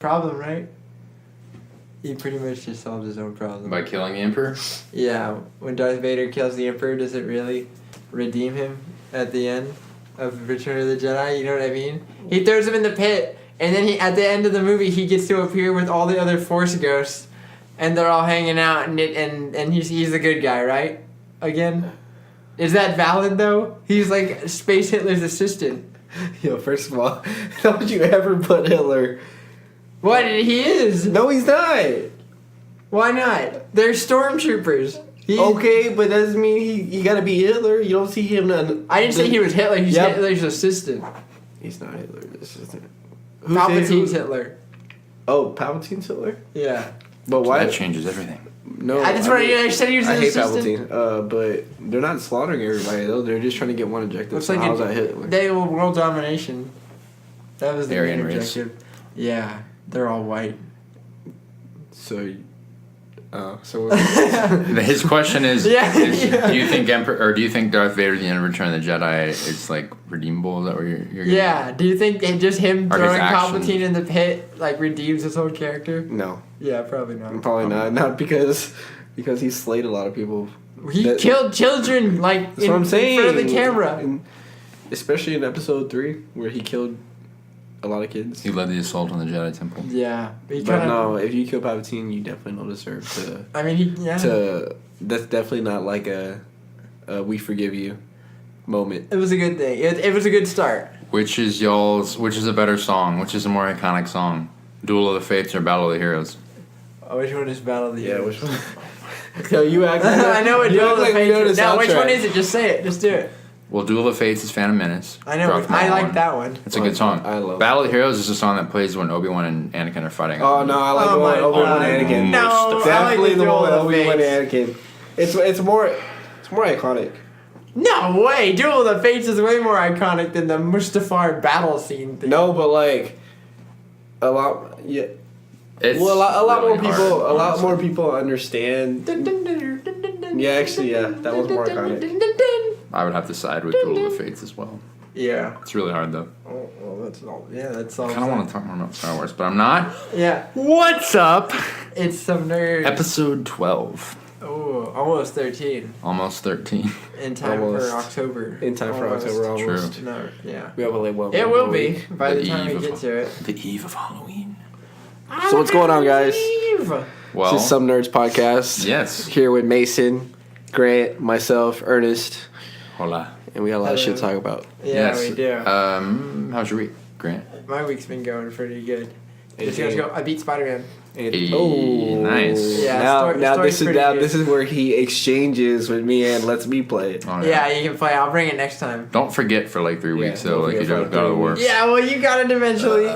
problem, right? He pretty much just solves his own problem. By killing the Emperor? Yeah, when Darth Vader kills the Emperor, does it really redeem him at the end of Return of the Jedi? You know what I mean? He throws him in the pit, and then at the end of the movie, he gets to appear with all the other Force ghosts, and they're all hanging out, and he's the good guy, right? Again? Is that valid, though? He's like Space Hitler's assistant. Yo, first of all, don't you ever put Hitler... What? He is. No, he's not. Why not? They're stormtroopers. Okay, but that doesn't mean he gotta be Hitler. You don't see him. I didn't say he was Hitler. He's Hitler's assistant. He's not Hitler's assistant. Palpatine's Hitler. Oh, Palpatine's Hitler? Yeah. But why? That changes everything. No, that's what I said. He was an assistant. I hate Palpatine. But they're not slaughtering everybody though. They're just trying to get one objective. Looks so like how's that Hitler? They were world domination. That was the main Aryan race. objective. Yeah, they're all white. So His question is, do you think do you think Darth Vader, the end of Return of the Jedi, is like redeemable? Is that what you're getting at? Do you think just him Or his throwing actions? Palpatine in the pit like redeems his whole character? No. Yeah, probably not. Probably not. Not because he slayed a lot of people. He killed children like That's what I'm saying. in front of the camera. Especially in episode 3 where he killed a lot of kids. He led the assault on the Jedi Temple. Yeah, But no, if you kill Palpatine, you definitely don't deserve to. I mean, That's definitely not like a "we forgive you" moment. It was a good thing. It was a good start. Which is a better song? Which is a more iconic song? Duel of the Fates or Battle of the Heroes? Oh, which one is Battle of the Heroes? Which one? So you act. I know what Duel of the Fates is. No, which one is it? it? Just say it. Just do it. Well, Duel of the Fates is Phantom Menace. I know. I like that one. It's a good song. I love Battle of the Heroes is a song that plays when Obi-Wan and Anakin are fighting. Oh no, I like the one Obi-Wan and Anakin. No, Definitely the one with Obi-Wan and Anakin. It's more iconic. No way! Duel of the Fates is way more iconic than the Mustafar battle scene thing. No, but like a lot. Yeah. It's a lot really more hard, people. A lot honestly. more people understand. Yeah, actually, yeah, that was more iconic. I would have to side with Duel of the Fates as well. Yeah. It's really hard though. Oh, well, that's all. Yeah, that's all. I kind of want to talk more about Star Wars, but I'm not. Yeah. What's up? It's some nerds. Episode 12. Oh, almost 13. Almost 13. In time Almost. for October. In time for October, almost. True. No, yeah. We have a late one. It will be by The the time we eve get of- to it. The eve of Halloween. So what's going on, guys? Well, This is Some Nerds Podcast. yes. Here with Mason, Grant, myself, Ernest, Hola. and we got a lot of shit to talk about. Yeah, Yes. we do. How's your week, Grant? My week's been going pretty good. Just Anything- gonna go. I beat Spider-Man. Hey, Oh, nice. Yeah, now story's this is pretty good. this is where he exchanges with me and lets me play it. Oh, Yeah, you can play. I'll bring it next time. Don't forget for like 3 weeks, Yeah, though. don't Like you forget for don't go to 3 work. weeks. Yeah, well, you got it eventually.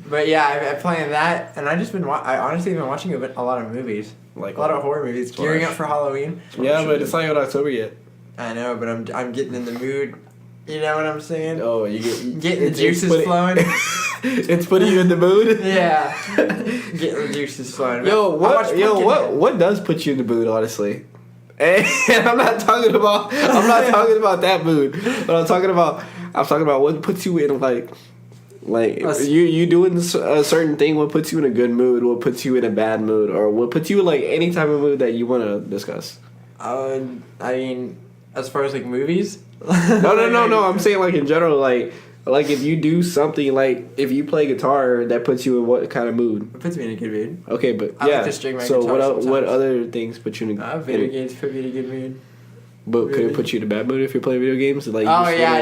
But yeah, I'm playing that, and I just been. I honestly been watching a lot of movies, Like a lot of horror movies, gearing up for Halloween. Yeah, but it's not even October yet. I know, but I'm getting in the mood. You know what I'm saying? Oh, you Getting the juices flowing. It's putting you in the mood. Yeah, getting the juices flowing. What does put you in the mood, honestly? And I'm not talking about that mood, but I'm talking about what puts you in like you doing a certain thing. What puts you in a good mood? What puts you in a bad mood? Or what puts you in like any type of mood that you want to discuss? I mean, as far as like movies. No. I'm saying like in general, like if you do something, like if you play guitar, that puts you in what kind of mood? It puts me in a good mood. Okay, but I yeah. like to string my So guitar what sometimes. other things put you in a Video games put me in a good mood. But could Really? it put you in a bad mood if you're playing video games? Like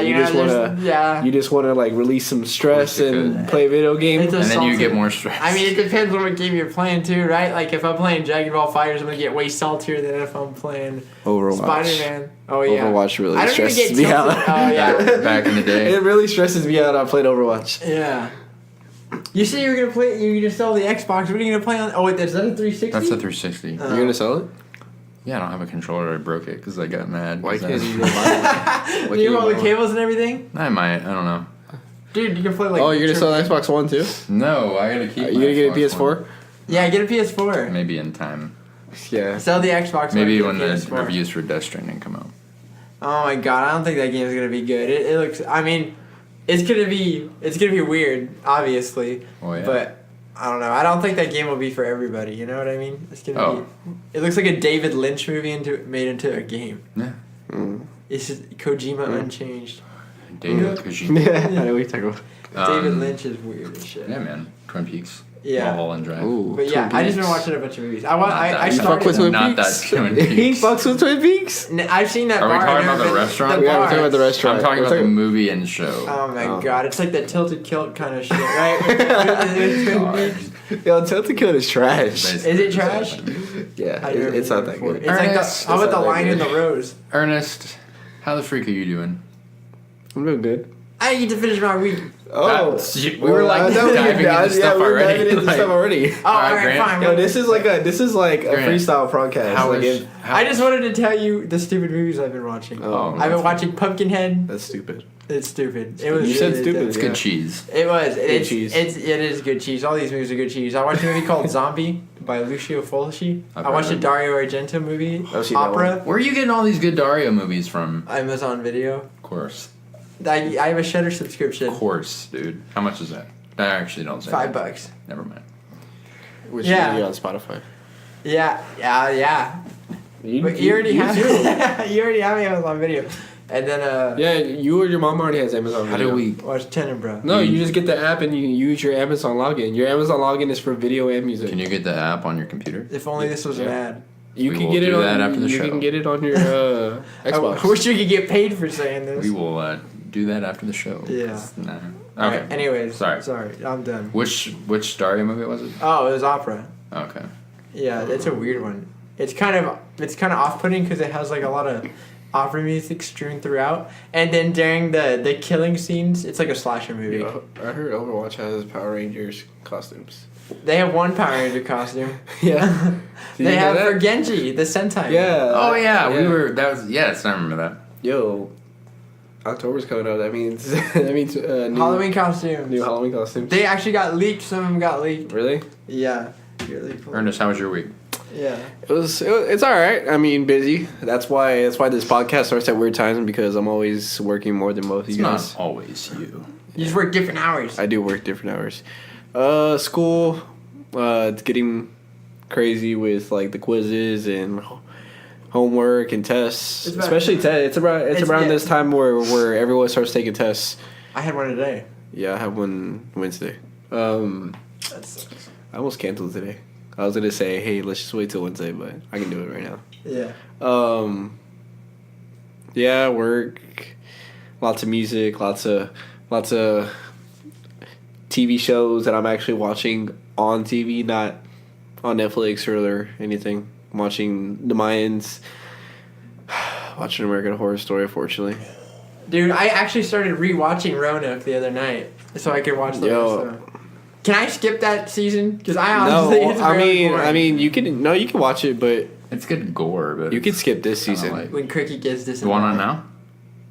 you just want to like release some stress Of course you and could. play video game. It's a- And then you salty. get more stress. I mean, it depends on what game you're playing too, right? Like if I'm playing Dragon Ball FighterZ, I'm gonna get way saltier than if I'm playing Overwatch. Spider-Man. Oh yeah, Overwatch really I don't even stresses get me tilted. out. Oh yeah, back in the day. It really stresses me out. I played Overwatch. yeah. You said you were gonna play. You just sell the Xbox. What are you gonna play on? Oh wait, is that a 360? That's a 360. You're gonna sell it? Yeah, I don't have a controller. I broke it because I got mad. Why 'cause can't I- you buy Do you have all the cables and everything? I might. I don't know. Dude, you can play like. Oh, you're gonna sell an Xbox One too? No, I gotta keep. You my gonna get a Xbox PS4? One. Yeah, get a PS4. Maybe in time. Yeah. Sell the Xbox. Maybe One, when get a the PS4. reviews for Death Stranding come out. Oh my god, I don't think that game is gonna be good. It looks. I mean, it's gonna be weird, obviously. Oh yeah. But I don't know. I don't think that game will be for everybody. You know what I mean? It's gonna be. It looks like a David Lynch movie made into a game. Yeah. It's just Kojima unchanged. David Kojima. Yeah, I know what you're talking about. David Lynch is weird as shit. Yeah, man. Twin Peaks. Yeah. Mulholland Drive. Ooh, But yeah, Twin I just been Peaks. watching a bunch of movies. You I fuck started. with Twin Not Peaks? that Twin He Peaks. fucks with Twin Peaks? I've seen that Are we bar. talking I've about never the been- restaurant? Yeah, we're bar. talking about the restaurant. I'm talking We're about the movie and show. Oh my Oh. god, it's like the tilted kilt kind of shit, right? With Twin Peaks. Yo, Telltale Games is trash. Basically Is it what's trash? happening. Yeah, I've never it's seen not it that before. good. It's like Ernest, how about it's the not that Lion good. and the Rose? Ernest, how the freak are you doing? I'm doing good. I need to finish my week. Oh, We were like diving into stuff we were already. diving into like- stuff already. Oh, Alright, alright, Grant. fine. Yo, this is like a Grant, freestyle podcast. How Like is, it- how, I just wanted to tell you the stupid movies I've been watching. Oh, I've been watching Pumpkinhead. that's stupid. It's stupid. It was. You said really stupid. dumb. it's good cheese. It was. It's, cheese. It is good cheese. All these movies are good cheese. I watched a movie called Zombie by Lucio Fulci. I've I watched heard a of it. Dario Argento movie. I've seen that Opera. Where are you getting all these good Dario movies from? Amazon Video. Of course. I have a Shudder subscription. Of course, dude. How much is that? I actually don't say. $5. Never mind. Which Yeah. you on Spotify. Yeah. But you already have. You already have Amazon Video. And then Yeah, you or your mom already has Amazon. How Video. do we? watch Tenenbro. No, you just get the app and you use your Amazon login. Your Amazon login is for video and music. Can you get the app on your computer? If only this was an Yeah. ad. You We can will get it do on. that after the you show. can get it on your Xbox. I wish you could get paid for saying this. We will do that after the show. Yeah. Nah. Okay. Alright, anyways. Sorry. I'm done. Which Dario movie was it? Oh, it was Opera. Okay. Yeah, it's a weird one. It's kind of off-putting because it has like a lot of opera music strewn throughout, and then during the killing scenes, it's like a slasher movie. Yo, I heard Overwatch has Power Rangers costumes. They have one Power Ranger costume. Yeah. They have for Genji, the Sentai. Yeah. Oh yeah, we were. That was yes, I remember that. Yo, October's coming up. That means new Halloween costumes. New Halloween costumes. They actually got leaked. Some of them got leaked. Really? Yeah. Really cool. Ernest, how was your week? Yeah. It's all right. I mean, busy. That's why this podcast starts at weird times because I'm always working more than most of It's you guys. not always you. You just work different hours. I do work different hours. School, it's getting crazy with like the quizzes and homework and tests. It's about- Especially tests. It's around yeah. this time where everyone starts taking tests. I had one today. Yeah, I have one Wednesday. That sucks. I almost canceled today. I was gonna say, hey, let's just wait till Wednesday, but I can do it right now. Yeah. Yeah, work, lots of music, lots of TV shows that I'm actually watching on TV, not on Netflix or anything. I'm watching The Mayans, watching American Horror Story, unfortunately. Dude, I actually started rewatching Roanoke the other night so I could watch the rest of it. Can I skip that season? Because I honestly, it's really boring. you can watch it, but It's good gore, but you can skip this kinda season. like- When Cricket gets this. the one on now.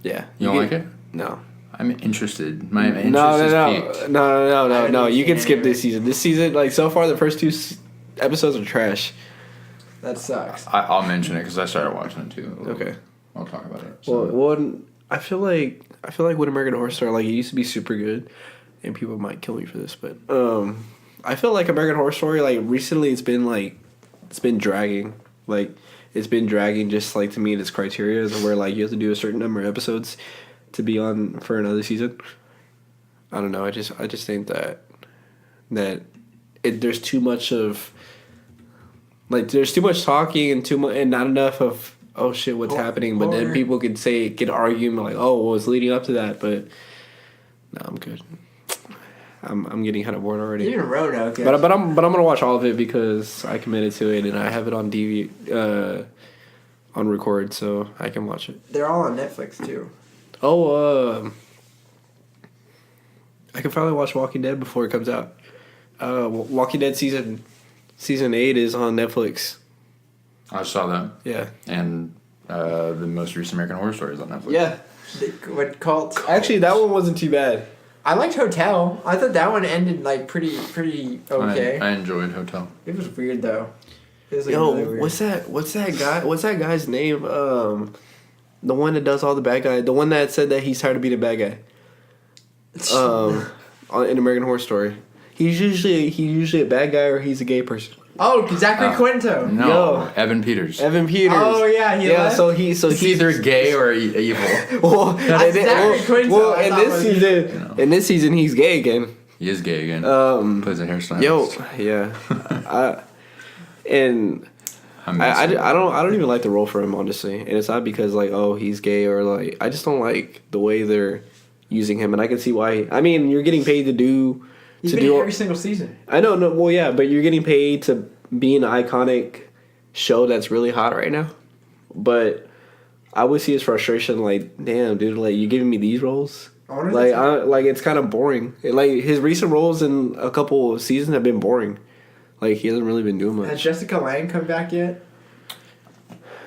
Yeah, You don't like it? No. I'm interested. My interest No. is peaked. No. You can seen skip it. this season. This season, like so far, the first two episodes are trash. That sucks. I'll mention it because I started watching it too. Okay. I'll talk about it. So. Well, I feel like with American Horror Story, like it used to be super good, and people might kill me for this, but I feel like American Horror Story, like recently, it's been dragging, like it's been dragging just like to meet its criteria, where like you have to do a certain number of episodes to be on for another season. I don't know. I just think that there's too much of like there's too much talking and not enough of oh shit what's happening, but then people could argue like oh well it's leading up to that, but no, I'm good. I'm getting kind of bored already. Even Roanoke. But I'm gonna watch all of it because I committed to it and I have it on DVD on record so I can watch it. They're all on Netflix too. Oh, I can finally watch Walking Dead before it comes out. Walking Dead season 8 is on Netflix. I saw that. Yeah. And the most recent American Horror Story is on Netflix. Yeah. What cult? Actually, that one wasn't too bad. I liked Hotel. I thought that one ended like pretty okay. I enjoyed Hotel. It was weird though. It was, like, Yo, really weird. what's that guy's name? The one that does all the bad guy. The one that said that he's tired of being a bad guy. In American Horror Story. He's usually a bad guy or he's a gay person. Oh, Zachary Quinto. No, Yo. Evan Peters. Evan Peters. Oh yeah, he left? So he's either gay or evil. Well, Zachary Quinto. in this season he's gay again. He is gay again. Plays a hairstylist. I don't even like the role for him, honestly, and it's not because like, oh, he's gay or like, I just don't like the way they're using him, and I can see why. I mean, you're getting paid to do. He's been in every single season. I know, no, well, yeah, but you're getting paid to be an iconic show that's really hot right now. But I would see his frustration, like, damn, dude, like, you're giving me these roles? Like, it's kind of boring. Like, his recent roles in a couple of seasons have been boring. Like, he hasn't really been doing much. Has Jessica Lange come back yet?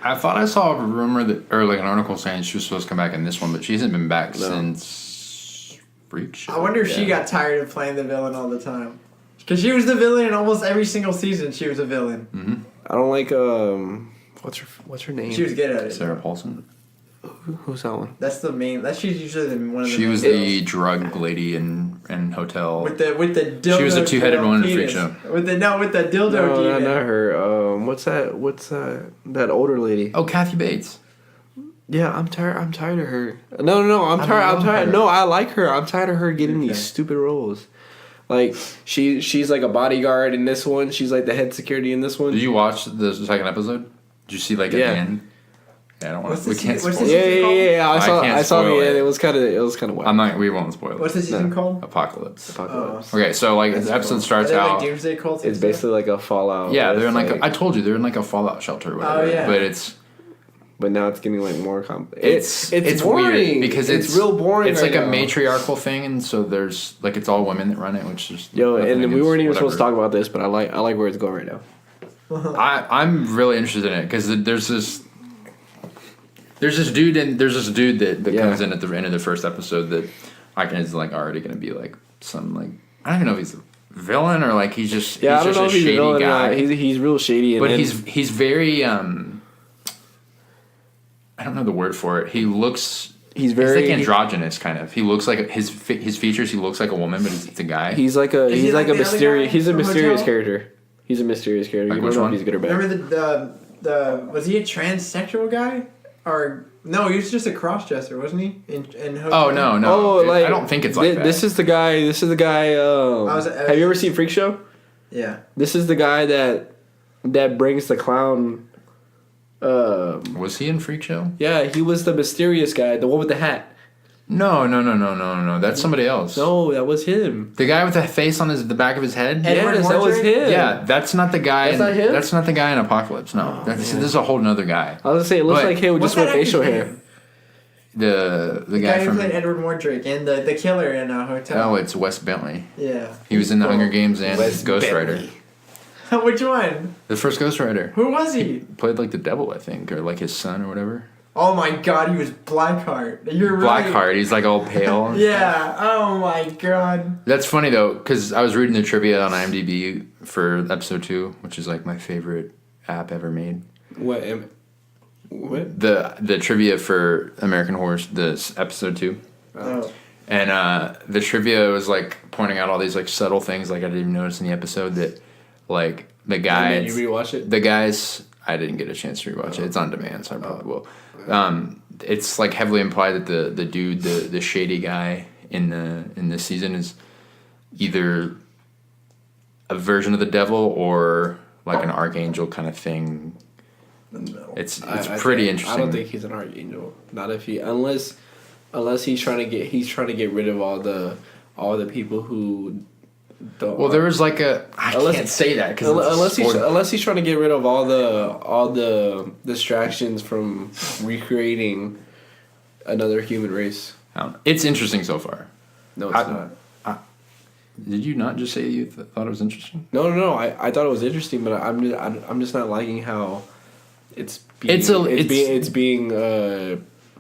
I thought I saw a rumor or like an article saying she was supposed to come back in this one, but she hasn't been back since Freak Show. I wonder if she got tired of playing the villain all the time. Because she was the villain in almost every single season. She was a villain. Mm-hmm. I don't like what's her name? She was good at it. Sarah Paulson. Who's that one? That's the main. She's usually one of the. She was the drug lady in Hotel. With the dildo. She was the two-headed one in Freak Show. With the dildo. No, not her. What's that? That older lady. Oh, Kathy Bates. Yeah, I'm tired of her. No, I'm tired. No, I like her. I'm tired of her getting these stupid roles. Like she's like a bodyguard in this one. She's like the head security in this one. Did you watch the second episode? Did you see like at the end? Yeah, I don't want to. We can't spoil it. Yeah. I saw the end. It was kind of wild. We won't spoil it. What's the season called? Apocalypse. Okay, so like the episode starts out. Like Doomsday Cult. It's basically like a Fallout. Yeah, they're in like I told you they're in like a Fallout shelter or whatever. Oh yeah. But now it's getting like more It's boring weird because it's real boring. It's like a matriarchal thing, and so there's like it's all women that run it, which is and we weren't even supposed to talk about this, but I like where it's going right now. I'm really interested in it because there's this dude that comes in at the end of the first episode that is like already going to be like some like I don't even know if he's a villain or like he's just I don't know if he's a villain guy. He's real shady, but he's very I don't know the word for it. He's like androgynous kind of. He looks like his features. He looks like a woman, but it's a guy. He's like a mysterious. He's a mysterious character. He's a mysterious character. Like you don't know one? if he's good or bad. Remember the was he a transsexual guy or no? He was just a cross-dresser, wasn't he? In oh no. Oh, like, I don't think it's like that. This is the guy. Have you ever seen Freak Show? Yeah. This is the guy that brings the clown. Was he in Freak Show? Yeah, he was the mysterious guy, the one with the hat. No. That's somebody else. No, that was him. The guy with the face on the back of his head? Yes, that was him. Yeah, that's not the guy. That's not him? That's not the guy in Apocalypse, no. This is a whole nother guy. I was going to say, it looks like him with just with facial hair. The guy who played Edward Mordrake and the killer in Hotel. Oh, it's Wes Bentley. Yeah. He was in The Hunger Games and Ghost Rider. Which one? The first Ghost Rider. Who was he? He played like the devil, I think, or like his son or whatever. Oh my god, he was Blackheart. You're right. Blackheart, he's like all pale. Yeah, oh my god. That's funny though, because I was reading the trivia on IMDb for episode 2, which is like my favorite app ever made. What? The trivia for American Horror, this episode 2. Oh. And the trivia was like pointing out all these like subtle things like I didn't even notice in the episode that like the guys. Did you rewatch it? The guys. I didn't get a chance to rewatch it. It's on demand, so I probably will. It's like heavily implied that the dude, the shady guy in this season is either a version of the devil or like an archangel kind of thing. No. It's pretty interesting. I don't think he's an archangel. Not if unless he's trying to get rid of all the people who. Well, there was like I can't say that because unless he's trying to get rid of all the distractions from recreating another human race. It's interesting so far. No, it's not. Did you not just say you thought it was interesting? No. I thought it was interesting, but I'm just not liking how it's being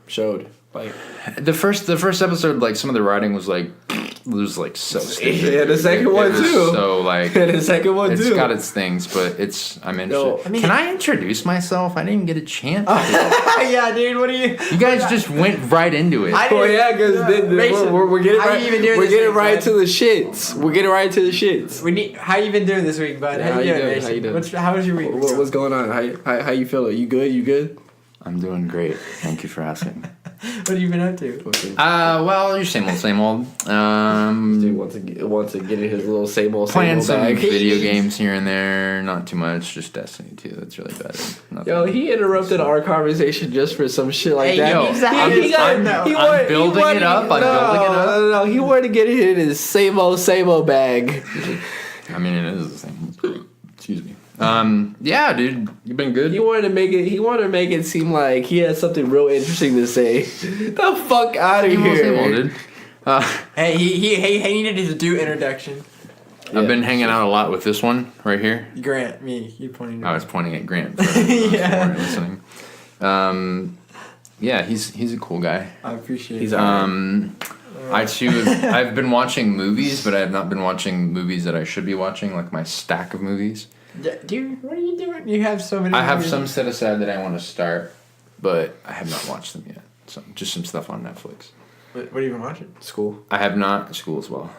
showed. Like the first episode, like some of the writing was like was like so stupid. Yeah, the second one It was too. So like, And the second one it's too. got its things, but I'm interested. No, I mean- Can I introduce myself? I didn't even get a chance. Yeah, dude. What are you? You guys just went right into it. I- Oh yeah, because Mason, we're getting how right. you even doing We're this getting week, right bud? to the shits. We're getting right to the shits. We need. How you been doing this week, bud? Yeah, How you doing, How Mason? you doing? How was your week? What's going on? How you feeling? You good? You good? I'm doing great. Thank you for asking. What have you been up to? Well, your same old. Dude wants to get in his little same old Playing some bag. video games here and there. Not too much. Just Destiny 2. That's really bad. Nothing. Yo, he interrupted our conversation just for some shit like Hey, that. yo, I'm building it up. No, he wanted to get it in his same old bag. I mean, it is the same. Excuse me. Yeah, dude, you've been good. He wanted to make it seem like he had something real interesting to say. The fuck out of Same old, here. dude. Hey, he needed his due introduction. I've been hanging out a lot with this one right here. Grant, me, you pointing. I was pointing at Grant. Yeah. For listening. Yeah, he's a cool guy. I appreciate He's it. I too, I've been watching movies, but I have not been watching movies that I should be watching, like my stack of movies. Yeah, dude, what are you doing? You have so many. I have movies. some set aside that I want to start, but I have not watched them yet. So just some stuff on Netflix. What have you been watching? School. I have not school as well.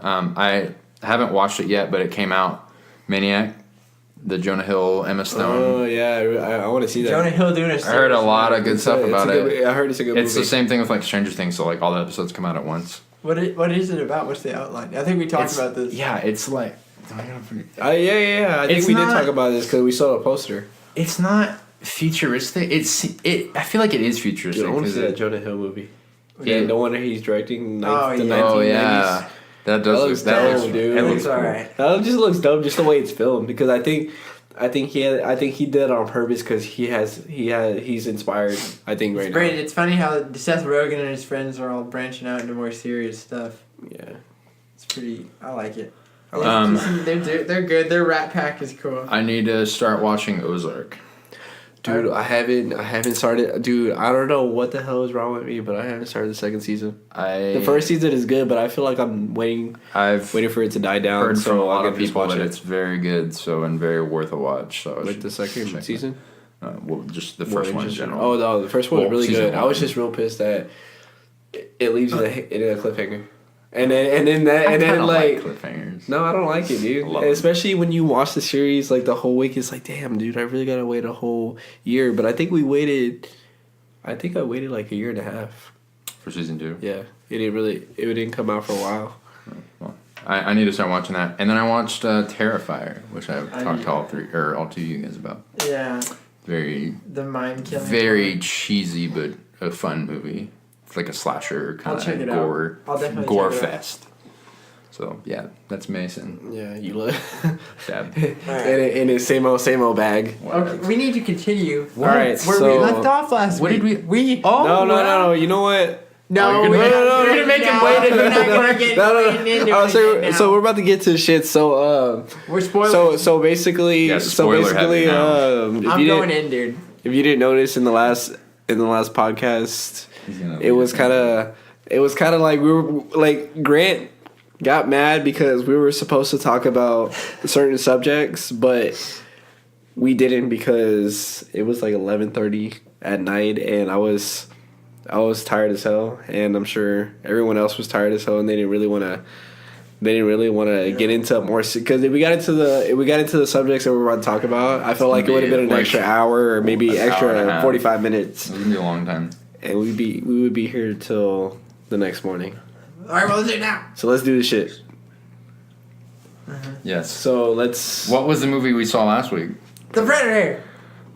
I haven't watched it yet, but it came out. Maniac, the Jonah Hill, Emma Stone. Oh yeah, I want to see that. Jonah Hill doing a. I heard a lot of good stuff about it. I heard it's a good It's movie. the same thing with like Stranger Things, so like all the episodes come out at once. What is it about? What's the outline? I think we talked about this. Yeah, it's like Yeah. I think It's we did not- talk about this because we saw a poster. it's not futuristic. I feel like it is futuristic. Dude, I want to 'cause see that it- Jonah Hill movie. Yeah. The one that he's directing. Oh, The yeah. 1990s. Oh yeah, that does. That looks that dope, looks, dude. It It looks looks cool. alright. That just looks dope, just the way it's filmed. Because I think he did it on purpose because he's inspired. I think right It's now. great. It's funny how Seth Rogen and his friends are all branching out into more serious stuff. Yeah. It's pretty. I like it. They're good. Their Rat Pack is cool. I need to start watching Ozark. Dude, I haven't started. Dude, I don't know what the hell is wrong with me, but I haven't started the second season. The first season is good, but I feel like I'm waiting I've for it to die down. heard so from a lot I'm of gonna just people watch that it. it's very good, and very worth a watch. So I Like should the second check season. well, just the first one in general. Oh no, the first one was Well, really season good. I was one. just real pissed that it leaves you in a cliffhanger, and then like cliffhangers. no, I don't like it, dude. Love 'em. Especially when you watch the series like the whole week. It's like, damn, dude, I really gotta wait a whole year. But I think I waited like a year and a half. For season 2. Yeah, it didn't come out for a while. Well, I need to start watching that, and then I watched Terrifier, which I've talked to all two of you guys about. Yeah, Very, the mind killing. very cheesy, but a fun movie. It's like a slasher kind I'll check of it gore, out. I'll definitely gore check it out. fest. So yeah, that's Mason. Yeah, you look Dad. in his same old bag. Okay, we need to continue. All right, where so we left off last What week. did we? Oh No. You know what? No, you're we're gonna- we're gonna make him wait. We're not gonna get into it So we're about to get to shit. So we're spoiling. so basically, Yeah, spoiler heavy now. I'm going in, dude. If you didn't notice in the last podcast, it was kind of like we were like Grant got mad because we were supposed to talk about certain subjects, but we didn't because it was like 11:30 at night, and I was tired as hell, and I'm sure everyone else was tired as hell, and they didn't really want to get into more because if we got into the subjects that we were about to talk about, I felt like it would have been an like extra hour or maybe an hour and a extra half. 45 minutes, It was gonna be a long time. and we would be here till the next morning. All right, well, let's do it now. So let's do this shit. Yes. So let's. What was the movie we saw last week? The Predator.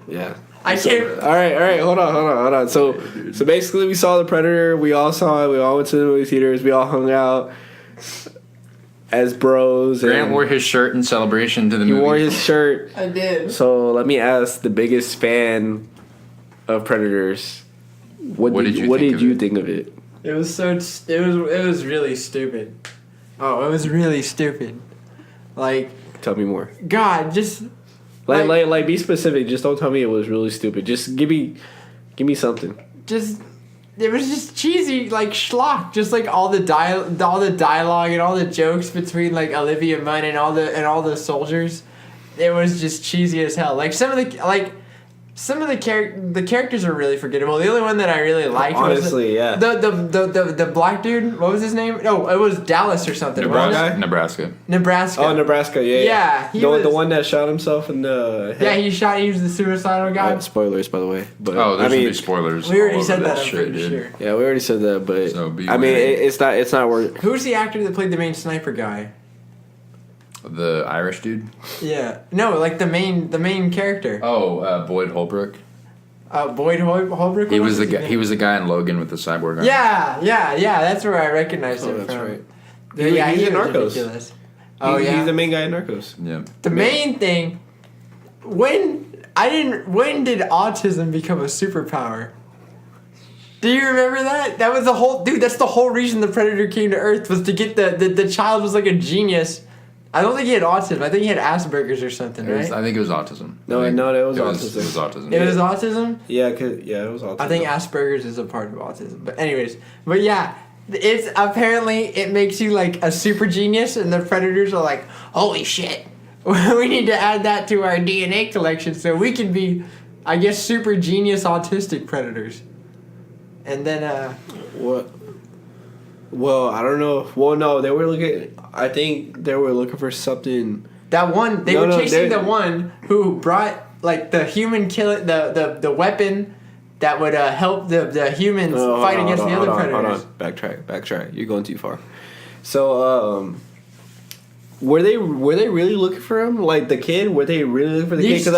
Yeah. I can't. All right. Hold on. So basically, we saw the Predator. We all saw it. We all went to the movie theaters. We all hung out as bros. Grant and wore his shirt in celebration to the he movie. wore his shirt. I did. So let me ask the biggest fan of Predators. What did you think of it? It was so. It was really stupid. Oh, it was really stupid. Like, Tell me more. God, just. Like be specific. Just don't tell me it was really stupid. Just give me something. Just it was just cheesy, like schlock. Just like all the dialogue and all the jokes between like Olivia Munn and all the soldiers. It was just cheesy as hell. Like some of the characters are really forgettable. The only one that I really liked honestly, was the black dude. What was his name? No, it was Dallas or something. Nebraska. Oh, Nebraska. Yeah. Yeah. The one that shot himself in the head. Yeah, he was the suicidal guy. Spoilers, by the way. But there's gonna be spoilers. We already said that. I'm pretty sure. Yeah, we already said that, but So I mean, it's not worth. Who's the actor that played the main sniper guy? The Irish dude. Yeah. No, like the main character. Oh, Boyd Holbrook. Boyd Holbrook. He was the guy. He was the guy in Logan with the cyborg arm. Yeah. That's where I recognized him That's from. right. He's in was Narcos. ridiculous. Oh yeah. He's the main guy in Narcos. Yeah. The main thing. When did autism become a superpower? Do you remember that? That was the whole dude. That's the whole reason the Predator came to Earth, was to get the child was like a genius. I don't think he had autism. I think he had Asperger's or something, right? I think it was autism. No, it was autism. It was autism. It was autism? Yeah, it was autism. I think Asperger's is a part of autism. But anyways, yeah, it's apparently it makes you like a super genius, and the Predators are like, holy shit, we need to add that to our DNA collection so we can be, I guess, super genius autistic predators. And then what? Well, I don't know. Well, no, they were looking. I think they were looking for something. That one, they were chasing the one who brought like the human the weapon that would help the humans fight against the other predators. Hold on, backtrack. You're going too far. So, were they really looking for him? Like the kid? Were they really looking for the kid?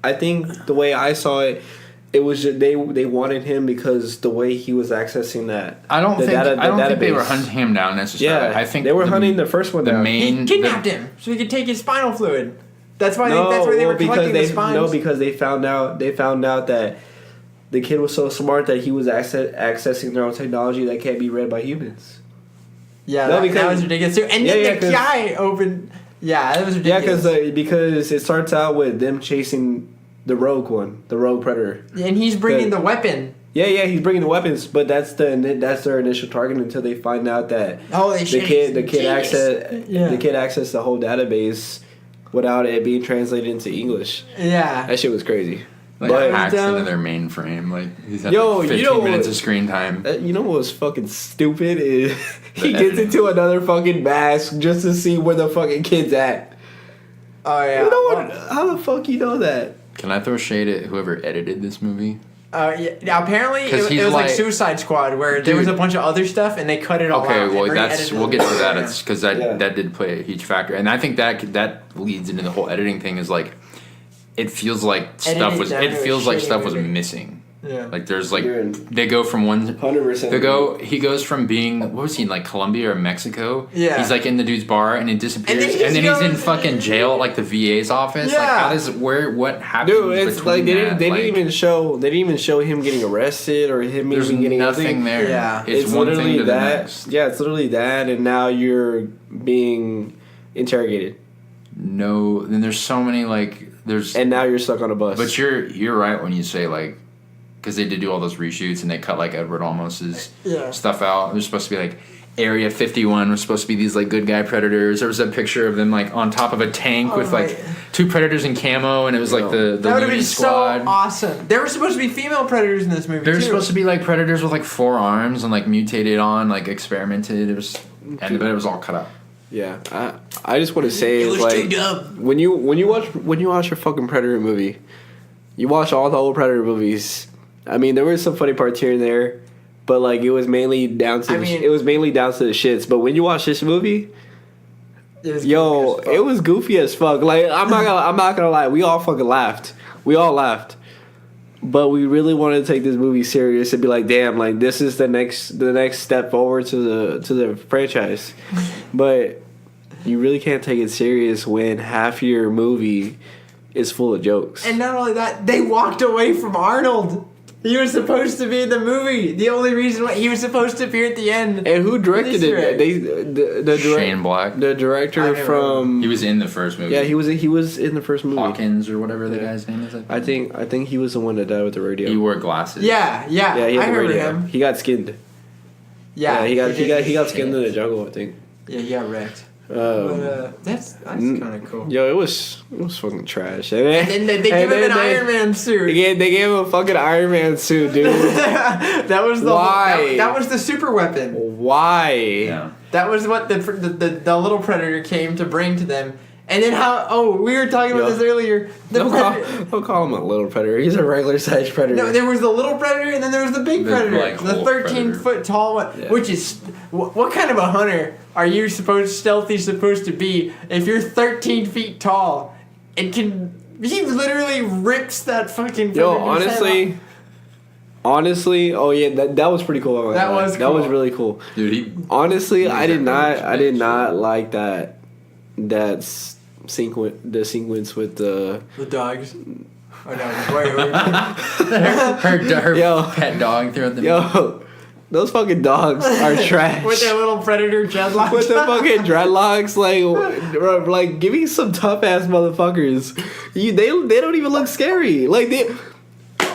I think the way I saw it. It was just, they wanted him because the way he was accessing that. I don't think they were hunting him down necessarily. Yeah, I think they were hunting the first one down. He kidnapped him so he could take his spinal fluid. That's why they were collecting the spines. No, because they found out that the kid was so smart that he was accessing their own technology that can't be read by humans. Yeah, that was ridiculous too. And then the guy opened. Yeah, that was ridiculous. Yeah, because it starts out with them chasing the rogue predator, and he's bringing the weapon. Yeah, he's bringing the weapons, but that's their initial target until they find out that the kid accessed the whole database without it being translated into English. Yeah, that shit was crazy. Like hacks into their mainframe. Like he's had 15 minutes of screen time. You know what was fucking stupid is he gets into another fucking mask just to see where the fucking kid's at. Oh yeah. You know what? How the fuck you know that? Can I throw shade at whoever edited this movie? Yeah. Apparently, it was like Suicide Squad, where there was a bunch of other stuff, and they cut it all out. Okay, well, we'll get to that. It's because that did play a huge factor, and I think that leads into the whole editing thing. Is like, it feels like stuff was missing. Yeah. Like there's like they go from 100%. He goes from being, what was he in, like Colombia or Mexico? Yeah. He's like in the dude's bar and it disappears, and then he's in fucking jail at like the VA's office. Yeah. Like what happened? Dude, it's like they didn't even show him getting arrested or him even getting nothing there. Yeah. It's one literally thing to that. The next. Yeah, it's literally that, and now you're being interrogated. No, then there's so many and now you're stuck on a bus. But you're right when you say like, because they did do all those reshoots and they cut like Edward Olmos's stuff out. There's supposed to be like Area 51 was supposed to be these like good guy predators. There was a picture of them like on top of a tank with like two predators in camo, and it was like the that would have been squad. So awesome. There were supposed to be female predators in this movie. There were supposed to be like predators with like 4 arms and like mutated on, like experimented. It was, but it was all cut out. Yeah, I just want to say it was like too dumb. when you watch a fucking Predator movie, you watch all the old Predator movies. I mean, there were some funny parts here and there, but like it was mainly down to the shits. But when you watch this movie, it was goofy as fuck. Like I'm not gonna lie, we all fucking laughed. We all laughed, but we really wanted to take this movie serious and be like, damn, like this is the next step forward to the franchise. But you really can't take it serious when half your movie is full of jokes. And not only that, they walked away from Arnold. He was supposed to be in the movie. The only reason why he was supposed to appear at the end. And who directed it? Shane Black. The director from. He was in the first movie. Yeah, he was in the first movie. Hawkins or whatever the guy's name is. I think he was the one that died with the radio. He wore glasses. Yeah. He had I the remember radio. him. He got skinned. Yeah, he got skinned in the jungle, I think. Yeah, he got wrecked. That's kind of cool. Yo, it was fucking trash. And then they give him an Iron Man suit. They gave him a fucking Iron Man suit, dude. That was the Why? That was the super weapon. Why? Yeah. That was what the little Predator came to bring to them. And then we were talking about this earlier. Don't call him a little predator. He's a regular sized predator. No, there was the little predator, and then there was the big predator, like, the 13-foot tall one. Yeah. Which is what kind of a hunter are you supposed to be if you're 13 feet tall? He literally rips that fucking. Yo, honestly, oh yeah, that was pretty cool. That was really cool, dude. Honestly, I did not like that sequence with the dogs. Oh no! Wait. Her pet dog throughout the movie. Yo, those fucking dogs are trash. With their little predator dreadlocks. With the fucking dreadlocks, like give me some tough ass motherfuckers. They don't even look scary.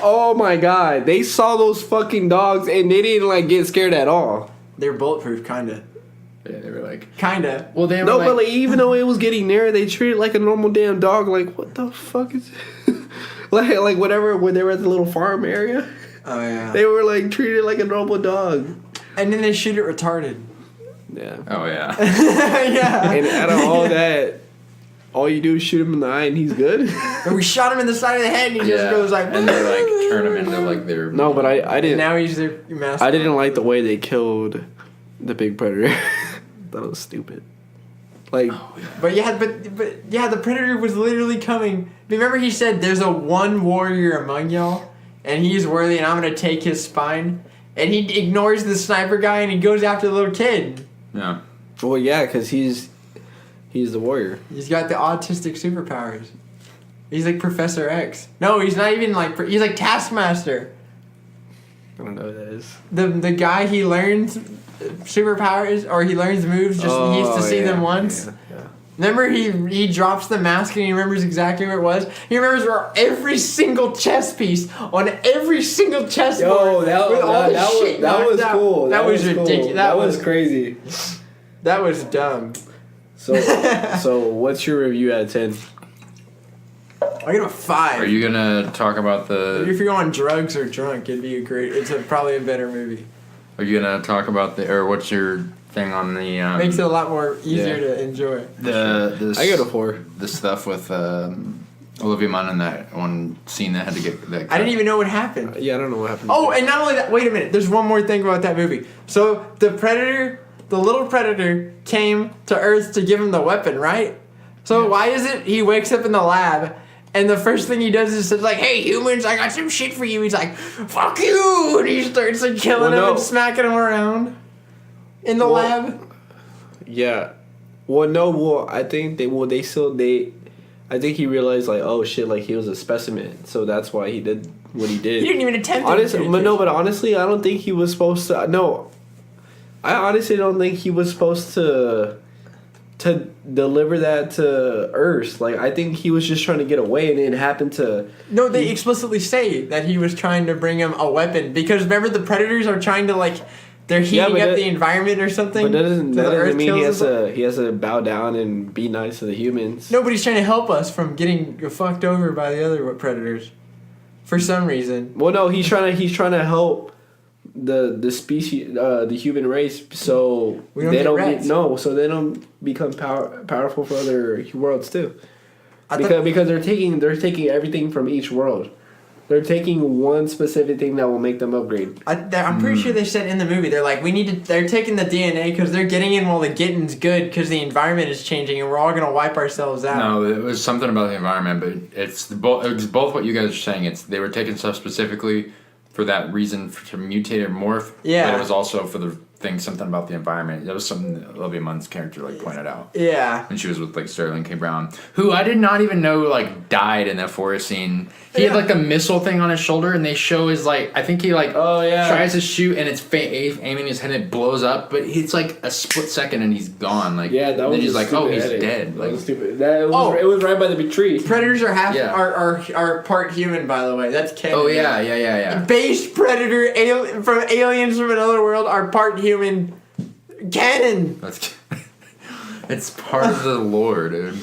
Oh my god, they saw those fucking dogs and they didn't get scared at all. They're bulletproof, kinda. Yeah, they were like... Kinda. Well, they were but even though it was getting near, they treated it like a normal damn dog. Like, what the fuck is it? like whatever, when they were at the little farm area. Oh, yeah. They were, treated like a normal dog. And then they shoot it retarded. Yeah. Oh, yeah. Yeah. And out of all that, all you do is shoot him in the eye and he's good? And we shot him in the side of the head and he just goes like... And they, turn him into, their... No, but I didn't... Now he's their master. I didn't like the way they killed the big predator. That was stupid. But the predator was literally coming. Remember he said there's a one warrior among y'all and he's worthy and I'm gonna take his spine, and he ignores the sniper guy and he goes after the little kid. Yeah. Well, yeah, because he's the warrior. He's got the autistic superpowers. He's like Professor X. No, he's not even he's like Taskmaster. I don't know who that is. The guy, he learns superpowers, or he learns moves, he used to see them once. Yeah. Remember he drops the mask and he remembers exactly where it was? He remembers where every single chess piece on every single chessboard. That was cool. That was ridiculous. Cool. That was crazy. That was dumb. So what's your review out of 10? I give it a 5. Are you gonna talk about the... If you're on drugs or drunk, it's probably a better movie. Are you gonna talk about or what's your thing on the... Makes it a lot more easier to enjoy. I go to 4. The stuff with Olivia Munn in that one scene that had to get... I didn't even know what happened. Yeah, I don't know what happened. Oh, and not only that, wait a minute. There's one more thing about that movie. So the little predator came to Earth to give him the weapon, right? So why is it he wakes up in the lab and the first thing he does is says hey humans, I got some shit for you. He's like, fuck you, and he starts killing him and smacking him around in the lab. Yeah. Well, no. Well, I think I think he realized oh shit, he was a specimen, so that's why he did what he did. He didn't even attempt it. But honestly, I don't think he was supposed to. No, I honestly don't think he was supposed to deliver that to Earth. I think he was just trying to get away, and it happened to... No, they explicitly say that he was trying to bring him a weapon, because remember the predators are trying to they're heating up the environment or something. But that doesn't mean he has to bow down and be nice to the humans. Nobody's trying to help us from getting fucked over by the other predators, for some reason. Well, no, he's trying to help the species, the human race, so they don't become powerful for other worlds too. Because they're taking everything from each world. They're taking one specific thing that will make them upgrade. I'm pretty sure they said in the movie they're taking the DNA because they're getting in while the getting's good because the environment is changing and we're all gonna wipe ourselves out. No, it was something about the environment, but it's both what you guys are saying. They were taking stuff specifically for that reason, to mutate or morph. Yeah. But it was also for thing, something about the environment. That was something that Olivia Munn's character like pointed out. Yeah. And she was with like Sterling K. Brown, who I did not even know like died in that forest scene. He had like the missile thing on his shoulder, and they show his like I think he like tries to shoot, and it's aiming his head, and it blows up, but it's like a split second, and he's gone. Like that was. And he's like, oh, he's edit. dead. That Like was stupid. It was right by the big tree. Predators are are part human, by the way. That's canon. oh yeah. Base predator from aliens from another world are part human. Canon. That's it's part of the lore, dude.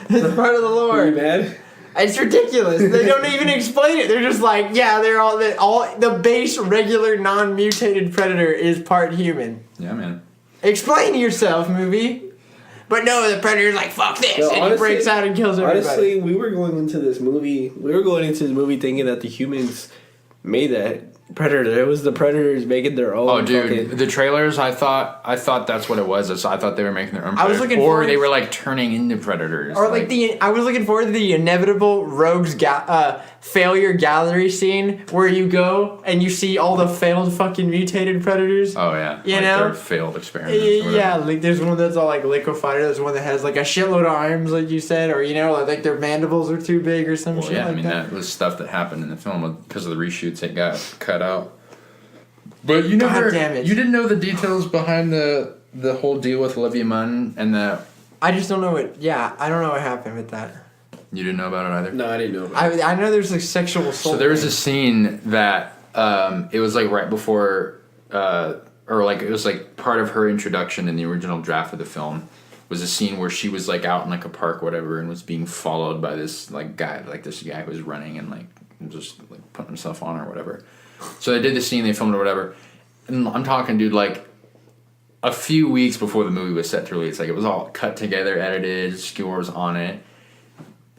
It's part of the lore. Man. It's ridiculous. They don't even explain it. They're just like, yeah, they're all the base regular non-mutated predator is part human. Yeah, man. Explain yourself, movie. But no, the predator's like, fuck this, and honestly, he breaks out and kills everybody. Honestly, we were going into this movie thinking that the humans made that predator. It was the predators making their own. Oh, dude, the trailers. I thought that's what it was. I thought they were making their own. I was looking or they were like turning into predators. Or like I was looking forward to the inevitable Rogues failure gallery scene where you go and you see all the failed fucking mutated predators. Oh yeah, you like know, their failed experiments. Yeah, like there's one that's all like liquefied. There's one that has like a shitload of arms, like you said, or you know, like their mandibles are too big or some shit. Yeah, like I mean that was stuff that happened in the film because of the reshoots. It got cut out. But you didn't know the details behind the whole deal with Olivia Munn and the. I just don't know I don't know what happened with that. You didn't know about it either? No, I didn't know about it. I know there's like sexual assault. So there was a scene that it was like right before, or like it was like part of her introduction in the original draft of the film. Was a scene where she was like out in like a park or whatever and was being followed by this guy who was running and like just like putting himself on or whatever. So they did the scene, they filmed it or whatever. And I'm talking, dude, like a few weeks before the movie was set to release. Like it was all cut together, edited, scores on it.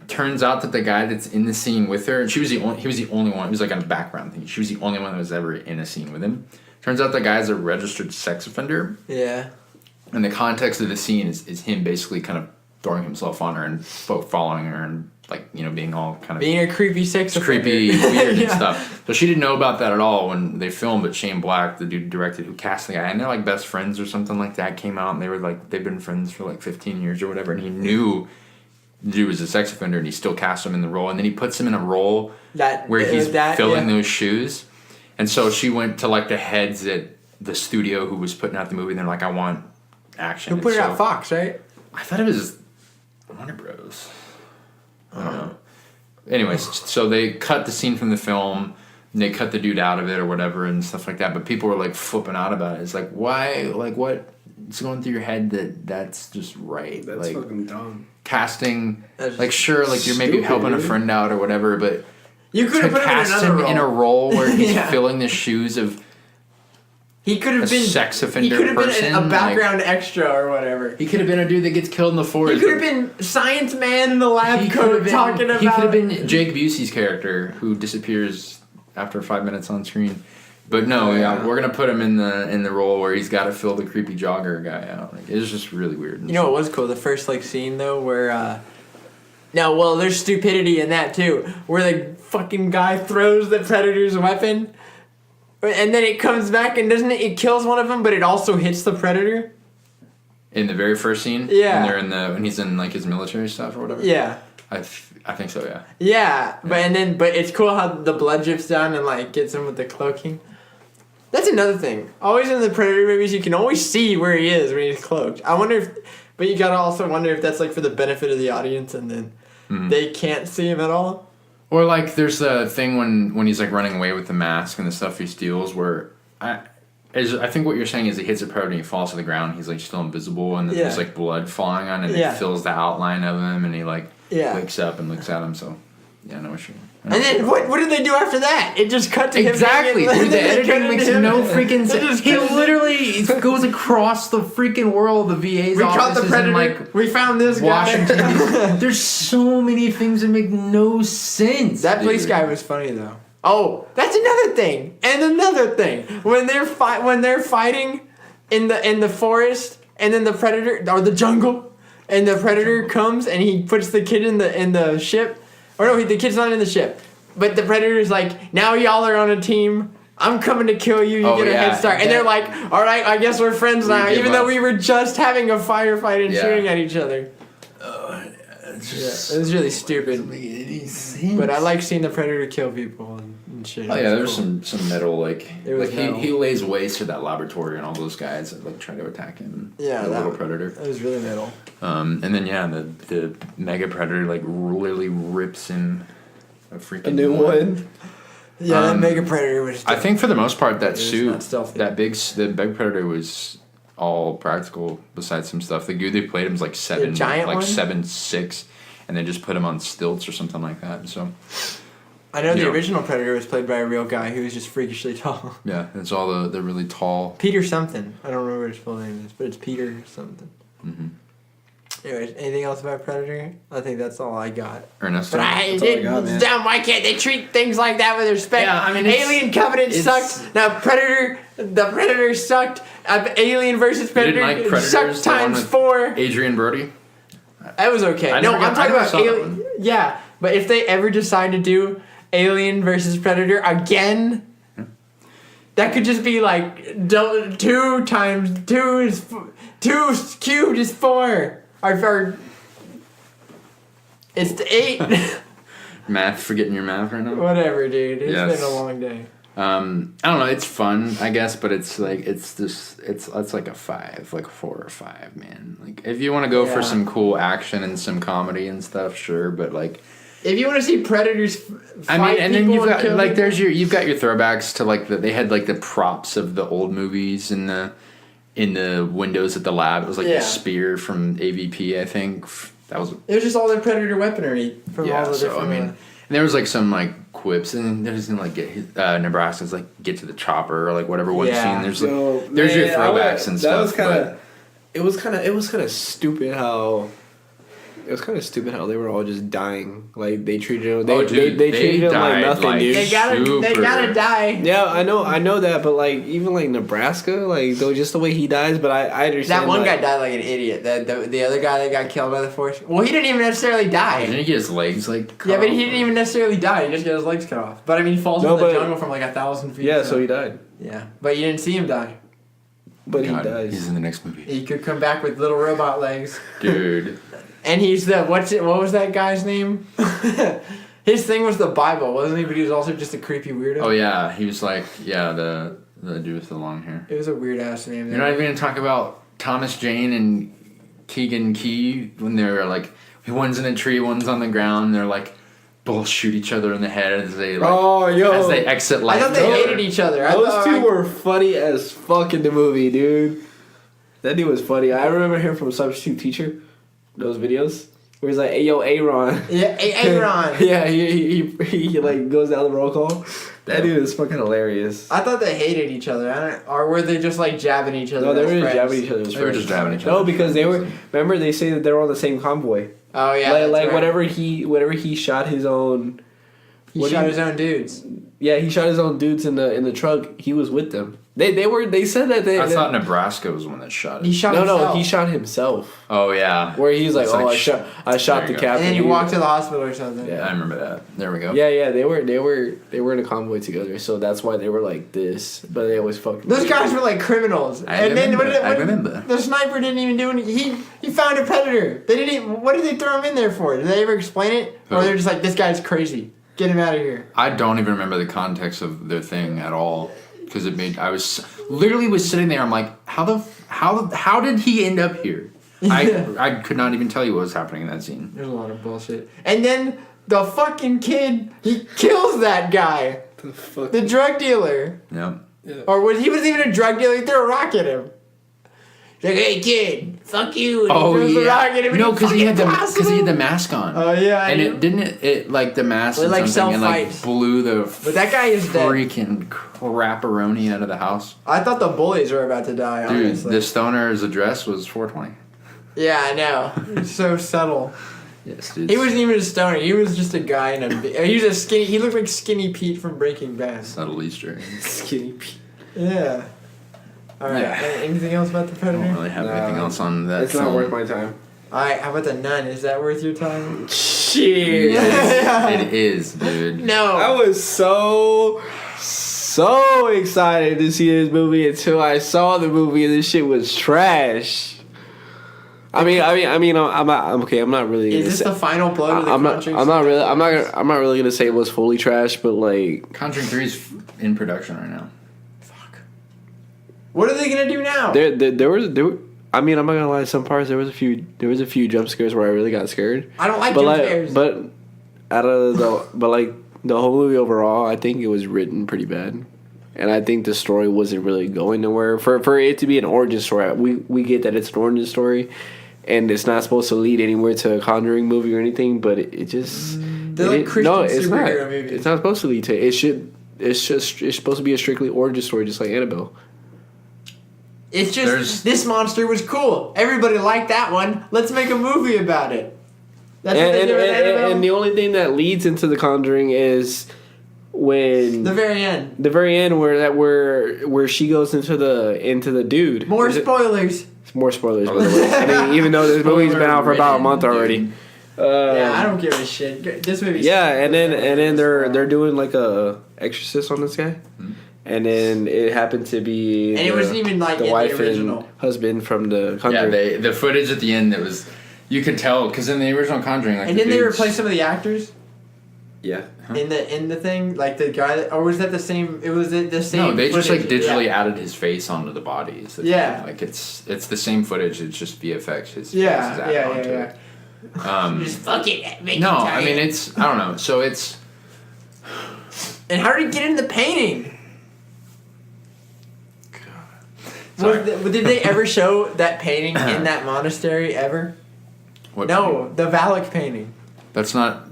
Turns out that the guy that's in the scene with her, and he was the only one. It was like a background thing. She was the only one that was ever in a scene with him. Turns out the guy's a registered sex offender. Yeah. And the context of the scene is him basically kind of throwing himself on her and following her and like, you know, being all kind of being a creepy sex offender. Creepy, weird and stuff. So she didn't know about that at all when they filmed it. Shane Black, the dude who cast the guy, and they're like best friends or something like that, came out and they were like, they've been friends for like 15 years or whatever, and he knew the dude was a sex offender and he still cast him in the role, and then he puts him in a role where he's filling those shoes. And so she went to like the heads at the studio who was putting out the movie, and they're like, I want action. Who put it out? Fox, right? I thought it was Warner Bros. I don't know. Anyways, so they cut the scene from the film, and they cut the dude out of it or whatever and stuff like that. But people were like flipping out about it. It's like, why? Like, what's going through your head that's just right? That's like, fucking dumb. Casting, like, sure, like you're maybe helping a friend out or whatever, but you could have put cast him in a role where he's filling the shoes of. He could have been sex offender. He could have been a background extra or whatever. He could have been a dude that gets killed in the forest. He could have been science man in the lab coat talking about. He could have been Jake Busey's character who disappears after 5 minutes on screen. But no, we're gonna put him in the role where he's got to fill the creepy jogger guy out. Like, it was just really weird. You know what was cool? The first like scene though, where there's stupidity in that too, where the fucking guy throws the predator's weapon. And then it comes back and it kills one of them, but it also hits the predator. In the very first scene, yeah. When he's in like his military stuff or whatever. Yeah. I think so, yeah. Yeah, but it's cool how the blood drips down and like gets him with the cloaking. That's another thing. Always in the Predator movies, you can always see where he is when he's cloaked. But you gotta also wonder if that's like for the benefit of the audience, and then they can't see him at all. Or like there's the thing when he's like running away with the mask and the stuff he steals where I think what you're saying is he hits a predator and he falls to the ground, he's like still invisible, and then there's like blood falling on him and it fills the outline of him, and he like wakes up and looks at him, so yeah, I know what you mean. And then what did they do after that? It just cut to him. Exactly. Dude, the editing makes no freaking sense. He literally goes across the freaking world, the VA's we offices. caught the predator. Like we found this Washington. guy. There's so many things that make no sense. That police guy was funny though. Oh, that's another thing. And another thing. When they're fighting in the forest, and then the predator or the jungle, and the predator comes and he puts the kid in the ship. Or no, the kid's not in the ship. But the predator's like, now y'all are on a team. I'm coming to kill you. You Oh, get a yeah. head start. And they're like, all right, I guess we're friends now, give even though up. we were just having a firefight and Yeah. shooting at each other. It was really stupid. But I like seeing the Predator kill people and shit. Oh yeah, there's some metal like It was metal. he lays waste to that laboratory and all those guys that like try to attack him. Yeah, the that- little predator. It was really metal. And then the mega predator like really rips him a freaking A new one. Yeah, that Mega Predator was. I think for the most part that was suit, not stealthy. the big predator was all practical. Besides some stuff, the dude they played him was like giant one? 7'6", and they just put him on stilts or something like that. So I know the Yeah. original Predator was played by a real guy who was just freakishly tall. yeah, it's all the really tall. Peter something. I don't remember what his full name is, but it's Peter something. Mm-hmm. Anyways, anything else about Predator? I think that's all I got. Ernest. But I That's all I did. got, man. Damn, why can't they treat things like that with respect? Yeah, I mean, Alien Covenant it's- sucked. Now the Predator sucked. Alien versus Predator like Predators, sucked the one times with 4. Adrian Brody. That was okay. I No, never I'm got- I talking never about saw that Alien. one. Yeah, but if they ever decide to do Alien versus Predator again, that could just be like 2 times 2 is 2 cubed is 4. Or it's 8. Math, forgetting your math right now. Whatever, dude. It's Yes. been a long day. I don't know. It's fun, I guess, but it's like it's like a 5, like a 4 or 5, man. Like if you want to go for Yeah. some cool action and some comedy and stuff, sure. But like, If you want to see Predators I fight mean, and then people you've got kill like people- you've got your throwbacks to like they had like the props of the old movies in the windows at the lab. It was like Yeah. the spear from AVP, I think. That was It was just all the Predator weaponry from all the so different. I mean, and there was like some like quips, and there's gonna like get Nebraska's like get to the chopper or like whatever one Yeah. scene. There's like there's your throwbacks and stuff. That was kind but- of. It was kind of stupid how. It was kind of stupid how they were all just dying. Like they treated them. They, Oh, dude, they they treated them like died nothing, like- dude. they super- gotta die. Yeah, I know that, but like even like Nebraska, like though just the way he dies, but I understand That one like, guy died like an idiot. The other guy that got killed by the force. Well, he didn't even necessarily die. Didn't he get his legs like? cut Yeah, but he off? didn't even necessarily die. He just got his legs cut off. But I mean, he falls No, into the but- jungle from like 1,000 feet. Yeah, so he died, Yeah, but you didn't see him die. but God, he dies. He's in the next movie, He could come back with little robot legs. dude. And he's the what was that guy's name? His thing was the Bible, wasn't he? But he was also just a creepy weirdo. Oh yeah, he was like the dude with the long hair. It was a weird ass name. You're not even gonna talk about Thomas Jane and Keegan Key when they're like one's in a tree, one's on the ground. They're like both shoot each other in the head as they like as they exit I life. thought they together. hated each other. I Those thought, two were funny as fuck in the movie, dude. That dude was funny. I remember him from Substitute Teacher. Those videos where he's like, "Hey yo, Aaron." Yeah, Aaron. Yeah, he like goes down the roll call. That dude is fucking hilarious. I thought they hated each other. Or were they just like jabbing each other? No, they as were just friends? jabbing each other. as They were friends. just jabbing each other. No, because they were. Remember, they say that they were on the same convoy. Oh yeah, like that's right. whatever he shot his own. He what do shot you- his own dudes. Yeah, he shot his own dudes in the truck. He was with them. They said that they. I thought Nebraska was the one that shot it. He shot No, himself. he shot himself. Oh yeah, Where he's like, It's "Oh, like I shot there the you go. captain." And then he walked to the hospital or something. Yeah. I remember that. There we go. Yeah, they were in a convoy together, so that's why they were like this. But they always fucking. Those guys were like criminals. I remember. The sniper didn't even do anything. He found a predator. They didn't even, what did they throw him in there for? Did they ever explain it? Or Who? they're just like, this guy's crazy. Get him out of here. I don't even remember the context of their thing at all because it made I was literally sitting there. I'm like, how did he end up here? I could not even tell you what was happening in that scene. There's a lot of bullshit. And then the fucking kid, he kills that guy. The fuck? The drug dealer. Yep. Or he wasn't even a drug dealer. He threw a rock at him. He's like, hey kid, fuck you. And Oh he throws the rock yeah. at him and No, because he had the fucking because he had the blasts mask on. him. Oh yeah. And I it know. didn't it like the mask It, and like, something and like self-fights. blew the But that guy is dead. freaking crapperoni out of the house. I thought the bullies were about to die, Dude, honestly. the stoner's address was 420. Yeah, I know. It's so subtle. Yes, dude. He wasn't even a stoner. He was just a guy in a. He was a skinny. He looked like Skinny Pete from Breaking Bad. subtle Easter egg. Skinny Pete. Yeah. All right. Yeah. Anything else about the I Predator? don't really have Nah, anything else on that. It's not film. worth my time. All right. How about the Nun? Is that worth your time? Shit. Yes, it is, dude. No. I was so so excited to see this movie until I saw the movie and this shit was trash. I'm not really. Is this the final blow to the Conjuring? I'm not really gonna say it was fully trash, but like Conjuring 3 is in production right now. Fuck. What are they gonna do now? There was. I mean, I'm not gonna lie. Some parts there was a few jump scares where I really got scared. I don't like jump scares. But out of the whole movie overall, I think it was written pretty bad, and I think the story wasn't really going nowhere. For it to be an origin story, we get that it's an origin story, and it's not supposed to lead anywhere to a Conjuring movie or anything. But it just they're like Christian superhero movies. It's not supposed to lead to it. It's supposed to be a strictly origin story, just like Annabelle. It's just this monster was cool. Everybody liked that one. Let's make a movie about it. That's what they do with Annabelle. And the only thing that leads into The Conjuring is when the very end. The very end where she goes into the dude. More spoilers. More spoilers. By the way. I mean, even though this movie's been out for about a month already. Yeah, I don't give a shit. This movie. Yeah, and then they're doing like a exorcist on this guy. Mm-hmm. And then it happened to be it wasn't even like the wife the original and husband from the Conjuring. Yeah, the footage at the end that was, you could tell because in the original Conjuring, like, and didn't they replace some of the actors? Yeah. Huh? In the thing, like the guy, or was that the same? It was the same. No, they footage. just like digitally added his face onto the bodies. Yeah. Like it's the same footage. It's just VFX. His face is yeah. added onto it. Just fuck it. Make no, it I mean it's I don't know. So it's. And how did he get into the painting? Did they ever show that painting in that monastery ever? What no, painting? the Valak painting. That's not.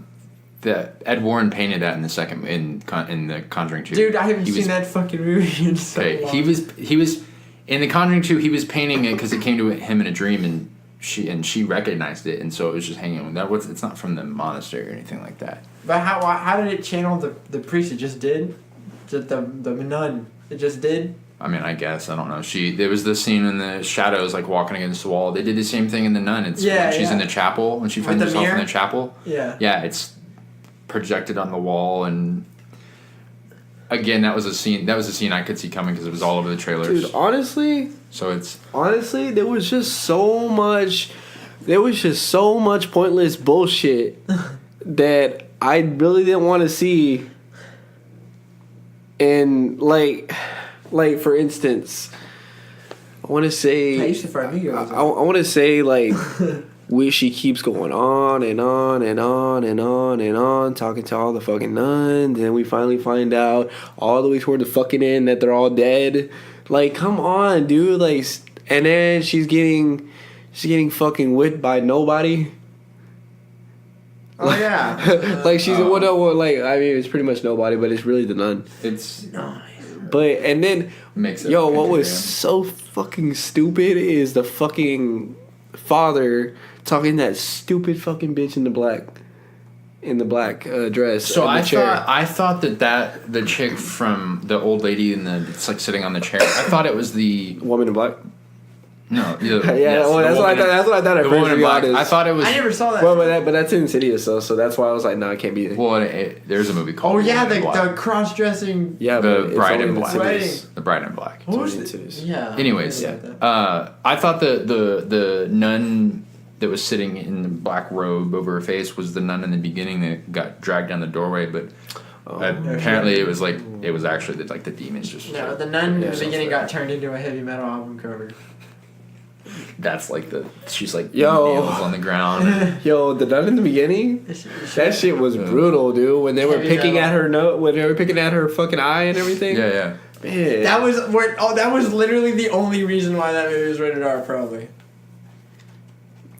Ed Warren painted that in the second in the Conjuring 2. Dude, I haven't seen that fucking movie in so long. He was in the Conjuring 2. He was painting it because it came to him in a dream, and she recognized it, and so it was just hanging on. It's not from the monastery or anything like that. But how did it channel the priest? It just did. Just the nun. It just did. I mean, I guess I don't know. There was the scene in the shadows, like walking against the wall. They did the same thing in the Nun. It's when she's in the chapel, when she finds herself in the chapel. Yeah. Yeah, it's projected on the wall, and again, that was a scene I could see coming because it was all over the trailers. Dude, honestly, there was just so much pointless bullshit that I really didn't want to see. And like for instance, I want to say I used to find videos. I want to say like she keeps going on and on and on and on and on, talking to all the fucking nuns, and we finally find out all the way toward the fucking end that they're all dead. Like, come on, dude. Like, and then she's getting fucking whipped by nobody. Oh yeah. Like she's like I mean it's pretty much nobody, but it's really the nun. It's nice. But and then makes it what was so fucking stupid is the fucking father talking that stupid fucking bitch in the black dress. So I thought that the chick from the old lady it's like sitting on the chair. I thought it was the woman in black. No, that's what I thought. At first, to be honest. I thought it was. I never saw that. Well, but that's Insidious, though. So that's why I was like, no, it can't be. Well, there's a movie called. Oh yeah, the cross-dressing. Yeah, the Bride in Black. Insidious. The Bride in Black. What was it? Yeah. Anyways, I thought the nun that was sitting in the black robe over her face was the nun in the beginning that got dragged down the doorway, but. Apparently, it was actually the demons just. No, the nun in the beginning got turned into a heavy metal album cover. That's like she's like yo nails on the ground. Yo, the nun in the beginning, that shit was brutal, dude. When they were picking at her fucking eye and everything. Yeah. Man. That was literally the only reason why that movie was rated R, probably.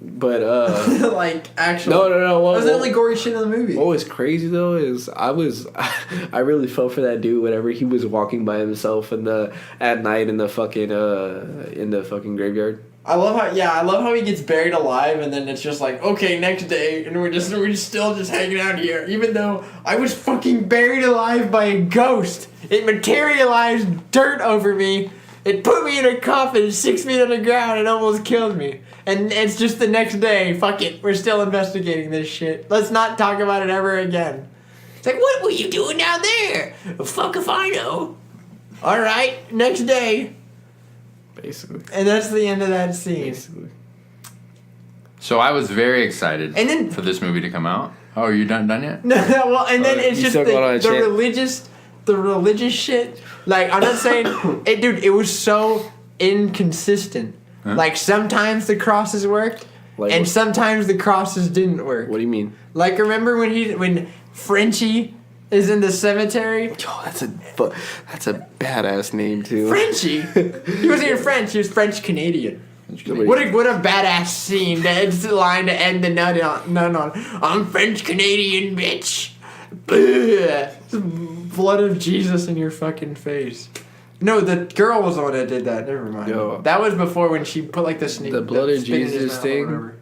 But like actually no. That was the only gory shit in the movie. What was crazy though is I really felt for that dude whenever he was walking by himself at night in the fucking graveyard. I love how he gets buried alive and then it's just like, okay, next day, and we're still just hanging out here, even though I was fucking buried alive by a ghost. It materialized dirt over me. It put me in a coffin 6 feet underground and almost killed me. And it's just the next day, fuck it, we're still investigating this shit. Let's not talk about it ever again. It's like, what were you doing down there? Fuck if I know. All right, next day. Basically. And that's the end of that scene. Basically. So I was very excited And then- for this movie to come out. Oh, are you done yet? No, well, and then it's you just still going on a the religious shit. Like, I'm not saying, dude, it was so inconsistent. Huh? Like, sometimes the crosses worked, Like and what? sometimes the crosses didn't work. What do you mean? Like, remember when Frenchie is in the cemetery? Yo, that's a badass name too. Frenchie? He wasn't even French, he was French-Canadian. What a badass scene. That's the line to end the nun on. I'm French-Canadian, bitch. Blood of Jesus in your fucking face. No, the girl was the one that did that. Never mind. Yo. That was before when she put like the snake. The blood of spit in his Jesus mouth or thing? whatever.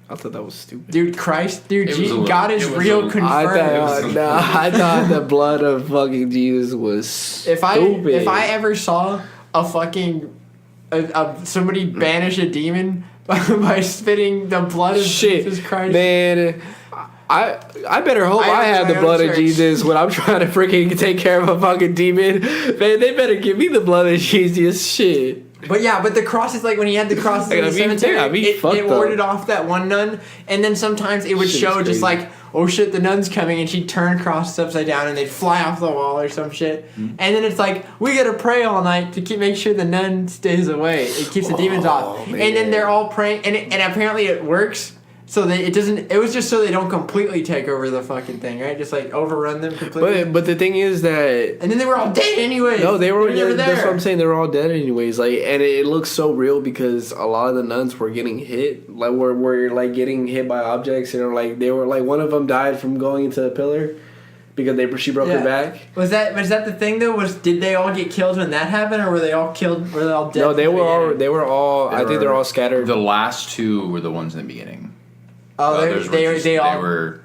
I thought that was stupid. Dude, Christ, dude, It was a God little- is it was real a- confirmed. I thought the blood of fucking Jesus was stupid. If I ever saw a fucking somebody banish a demon by spitting the blood of Jesus Christ, man, I better hope I have the my blood own of church. Jesus when I'm trying to freaking take care of a fucking demon. Man, they better give me the blood of Jesus. Shit. But the crosses, like when he had the crosses in the cemetery, it warded off that one nun, and then sometimes it would Shit is show just crazy. like, oh shit, the nun's coming, and she'd turn crosses upside down, and they'd fly off the wall or some shit, and then it's like, we gotta pray all night to make sure the nun stays away. It keeps the demons off, man. and then they're all praying, and apparently it works. So it was just so they don't completely take over the fucking thing, right? Just like overrun them completely. But the thing is that And then they were all dead anyway. no, they were never there. That's what I'm saying. They were all dead anyways. Like, and it looks so real because a lot of the nuns were getting hit, like were like getting hit by objects, and they were like one of them died from going into a pillar because she broke her back. Was that the thing though? Did they all get killed when that happened, or were they all killed? Were they all dead? No, they were all. I think they're all scattered. The last two were the ones in the beginning. Oh, Others they all were.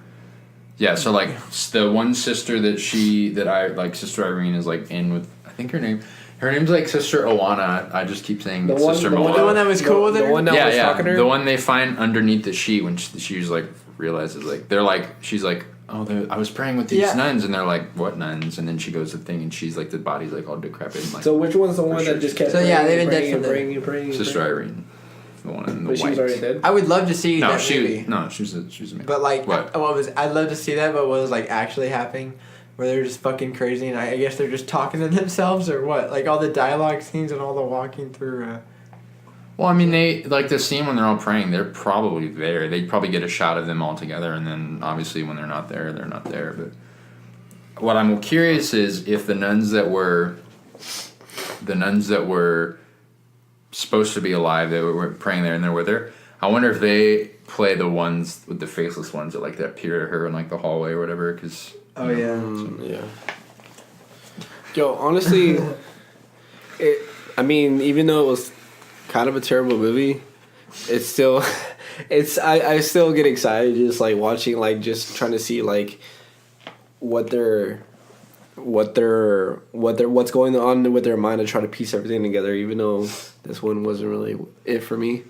Yeah, so like the one sister that I like, Sister Irene is like in with. I think her name's like Sister Oana. I just keep saying Sister Moana. the one that was cool with her. The one that was talking to her. The one they find underneath the sheet when she was like realizes like they're like she's like, oh, I was praying with these nuns, and they're like, what nuns? And then she goes to the thing, and she's like, the body's like all decrepit. And, like, So which one's the one that just kept? So, yeah, they've been praying dead and from praying and praying. Sister Irene, the one in the But she white. was already dead. I would love to see that movie. She was amazing. But like, What? I'd love to see that, but what was like actually happening, where they're just fucking crazy, and I guess they're just talking to themselves or what? Like all the dialogue scenes and all the walking through. Well, I mean, they like the scene when they're all praying. They're probably there. They'd probably get a shot of them all together, and then obviously when they're not there, they're not there. But what I'm curious is if the nuns that were supposed to be alive, that were praying there, and they're with her. I wonder if they play the ones with the faceless ones that like that appear to her in like the hallway or whatever. Because Yeah. Yo, honestly, I mean, even though it was kind of a terrible movie, it's still, I still get excited just like watching, like just trying to see like what's going on with their mind to try to piece everything together. Even though this one wasn't really it for me,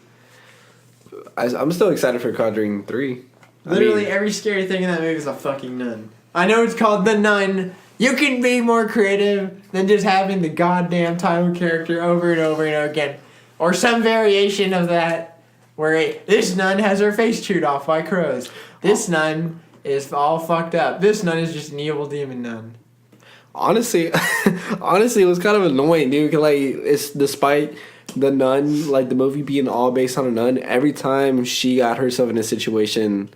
I'm still excited for Conjuring 3. Literally every scary thing in that movie is a fucking nun. I know it's called The Nun. You can be more creative than just having the goddamn title character over and over and over again. Or some variation of that where this nun has her face chewed off by crows. This nun is all fucked up. This nun is just an evil demon nun. Honestly, it was kind of annoying, dude. 'Cause, like, it's despite the nun, like the movie being all based on a nun. Every time she got herself in a situation,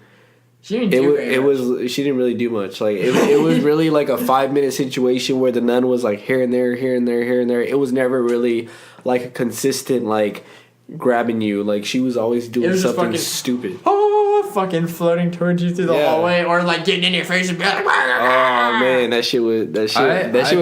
She didn't do very much. she didn't really do much. Like it was really like a 5-minute situation where the nun was like here and there, here and there, here and there. It was never really like a consistent like grabbing you. Like she was always doing was just something fucking- stupid. Fucking floating towards you through the hallway, or like getting in your face and be like, Oh man, that shit was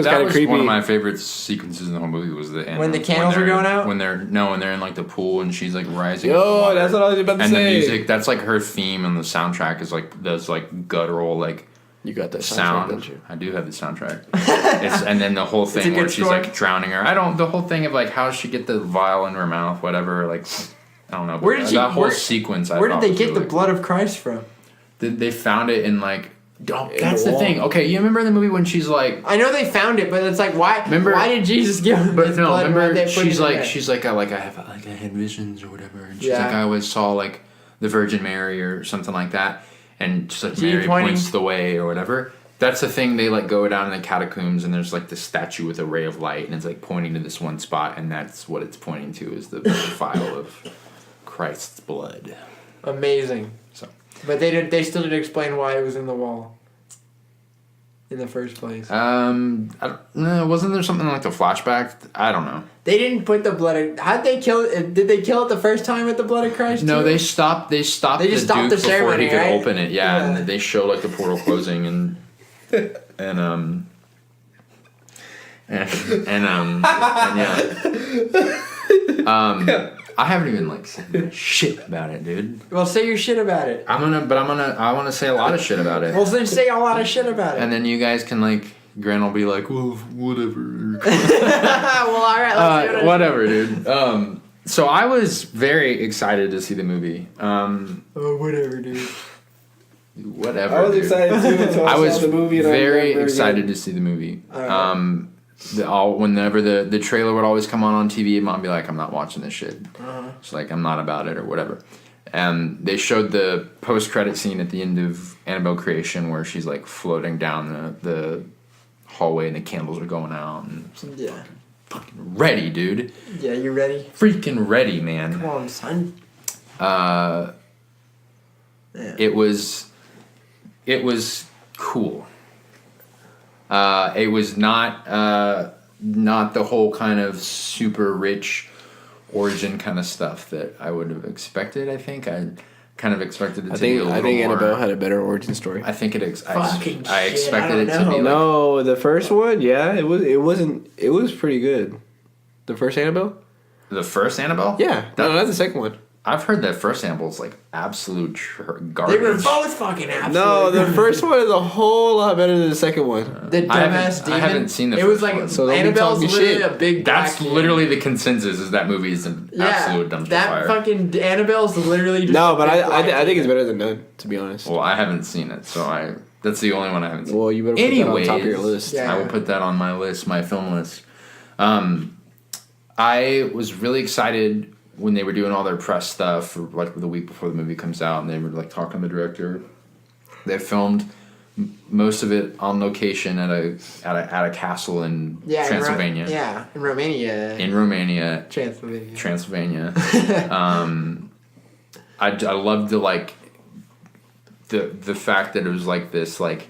kind of creepy. One of my favorite sequences in the whole movie was the end When the candles were going out? When they're in like the pool and she's like rising. Yo, out of the water. that's what I was about to and say. And the music, that's like her theme and the soundtrack is like those like guttural like You got that sound. don't you? I do have the soundtrack. And then the whole a thing where good she's score. like drowning her. The whole thing of like how she get the vial in her mouth, whatever. Like I don't know. Where did that whole sequence? Where did they get the really blood of Christ from? They found it in like That's the thing. Okay, you remember in the movie when she's like, I know they found it, but it's like why? Remember- Why did Jesus give him but this no, blood? remember Why'd they put it she's in like there? I had visions or whatever, and she's Yeah. like I always saw like the Virgin Mary or something like that, and just like She Mary pointing- points the way or whatever. That's the thing. They like go down in the catacombs, and there's like this statue with a ray of light, and it's like pointing to this one spot, and that's what it's pointing to is the vial of Christ's blood. Amazing. So But they still didn't explain why it was in the wall. In the first place. wasn't there something like the flashback? I don't know. They didn't put the blood of... How'd they kill it? Did they kill it the first time with the blood of Christ? No, too? they stopped. They stopped They the just stopped Duke the before ceremony, he could right? open it. Yeah, Yeah. and they show like the portal closing and yeah. I haven't even like said shit about it, dude. Well, say your shit about it. I want to say a lot of shit about it. Well, then say a lot of shit about it. And then you guys can like, Grant will be like, well, whatever. Well, all right. Let's do it. Whatever, dude. So I was very excited to see the movie. Oh, whatever, dude. Whatever. I was dude. excited too until I was saw the movie. And very I never excited again. to see the movie. Alright. Whenever the trailer would always come on TV, Mom would be like, "I'm not watching this shit." Uh-huh. She's like, "I'm not about it" or whatever. And they showed the post-credit scene at the end of Annabelle Creation where she's like floating down the hallway and the candles are going out and Yeah. fucking ready, dude. Yeah, you ready? Freaking ready, man. Come on, son. Yeah. It was cool. It was not the whole kind of super rich origin kind of stuff that I would have expected. I think I kind of expected it to be a little I think more. Annabelle had a better origin story. I think Fucking I shit, expected I it don't to be know. like, No, the first one, yeah, it was pretty good. The first Annabelle? the first Annabelle. Yeah, no, not the second one. I've heard that first Annabelle's like absolute garbage. They were both fucking absolute. No, the first one is a whole lot better than the second one. The dumbass demon. I haven't seen the It was first like one. So don't be Annabelle's talking literally shit. a big. That's black literally the consensus. Is that movie is an absolute dumpster that fire. fucking Annabelle's literally. Just No, a but big black I think it's demon. better than Nun, to be honest. Well, I haven't seen it, so that's the only one I haven't seen. Well, you better put that on top of your Anyways, list. Yeah. I will put that on my list, my film list. I was really excited when they were doing all their press stuff, or like the week before the movie comes out, and they were like talking to the director. They filmed most of it on location at a castle in Transylvania. In Romania. In Romania, Transylvania. I loved the fact that it was like this like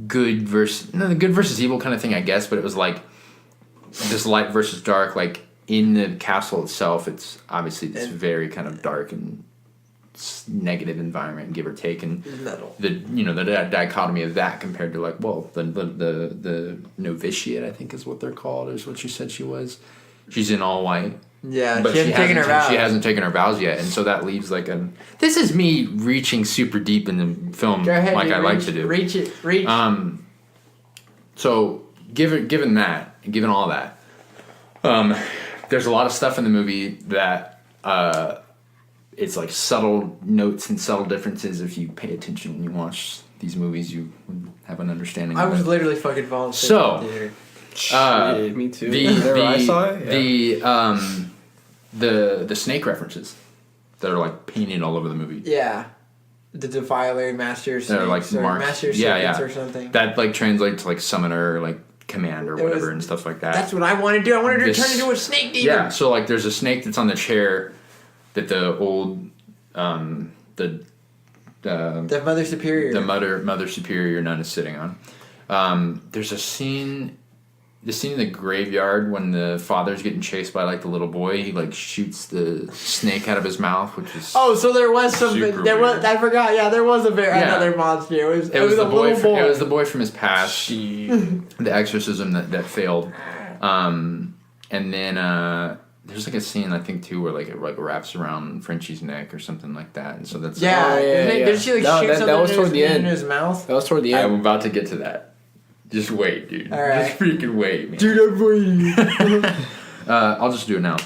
good versus evil kind of thing, I guess, but it was like this light versus dark. Like in the castle itself, it's obviously this very kind of dark and negative environment, give or take, and Metal. the dichotomy of that compared to like the novitiate, I think is what they're called, is what she said she was. She's in all white. Yeah, But she hasn't taken her vows. She hasn't taken her vows yet, and so that leaves like a. This is me reaching super deep in the film, Go ahead, like dude, I like to do. Reach it. So given all that, there's a lot of stuff in the movie that it's like subtle notes and subtle differences. If you pay attention when you watch these movies, you would have an understanding. I of was it. literally fucking falling asleep So, in the theater. Shit, me too. Whenever I saw it, yeah. The snake references that are like painted all over the movie. Yeah. The Defiler, Master They're Snakes, like or marks. Master Yeah, Serpents yeah. or something. That like translates to like summoner, like command or It whatever was- and stuff like that. That's what I want to do. I wanted her to This- turn into a snake demon. Yeah, so like there's a snake that's on the chair that the old The Mother Superior. the mother superior nun is sitting on. There's the scene in the graveyard when the father's getting chased by like the little boy. He like shoots the snake out of his mouth, which is Oh, so there was some. Super There was. weird. I forgot. Yeah, there was another monster. It was the a little boy. It was the boy from his past. The exorcism that failed. And then there's like a scene I think too where like it like wraps around Frenchie's neck or something like that, and so that's Yeah, Oh, yeah, yeah. Did she like No, shoot that something was toward the in end. his mouth? That was toward the I'm end. about to get to that. Just wait, dude. All right. Just freaking wait, man. Dude, I'm waiting. I'll just do it now.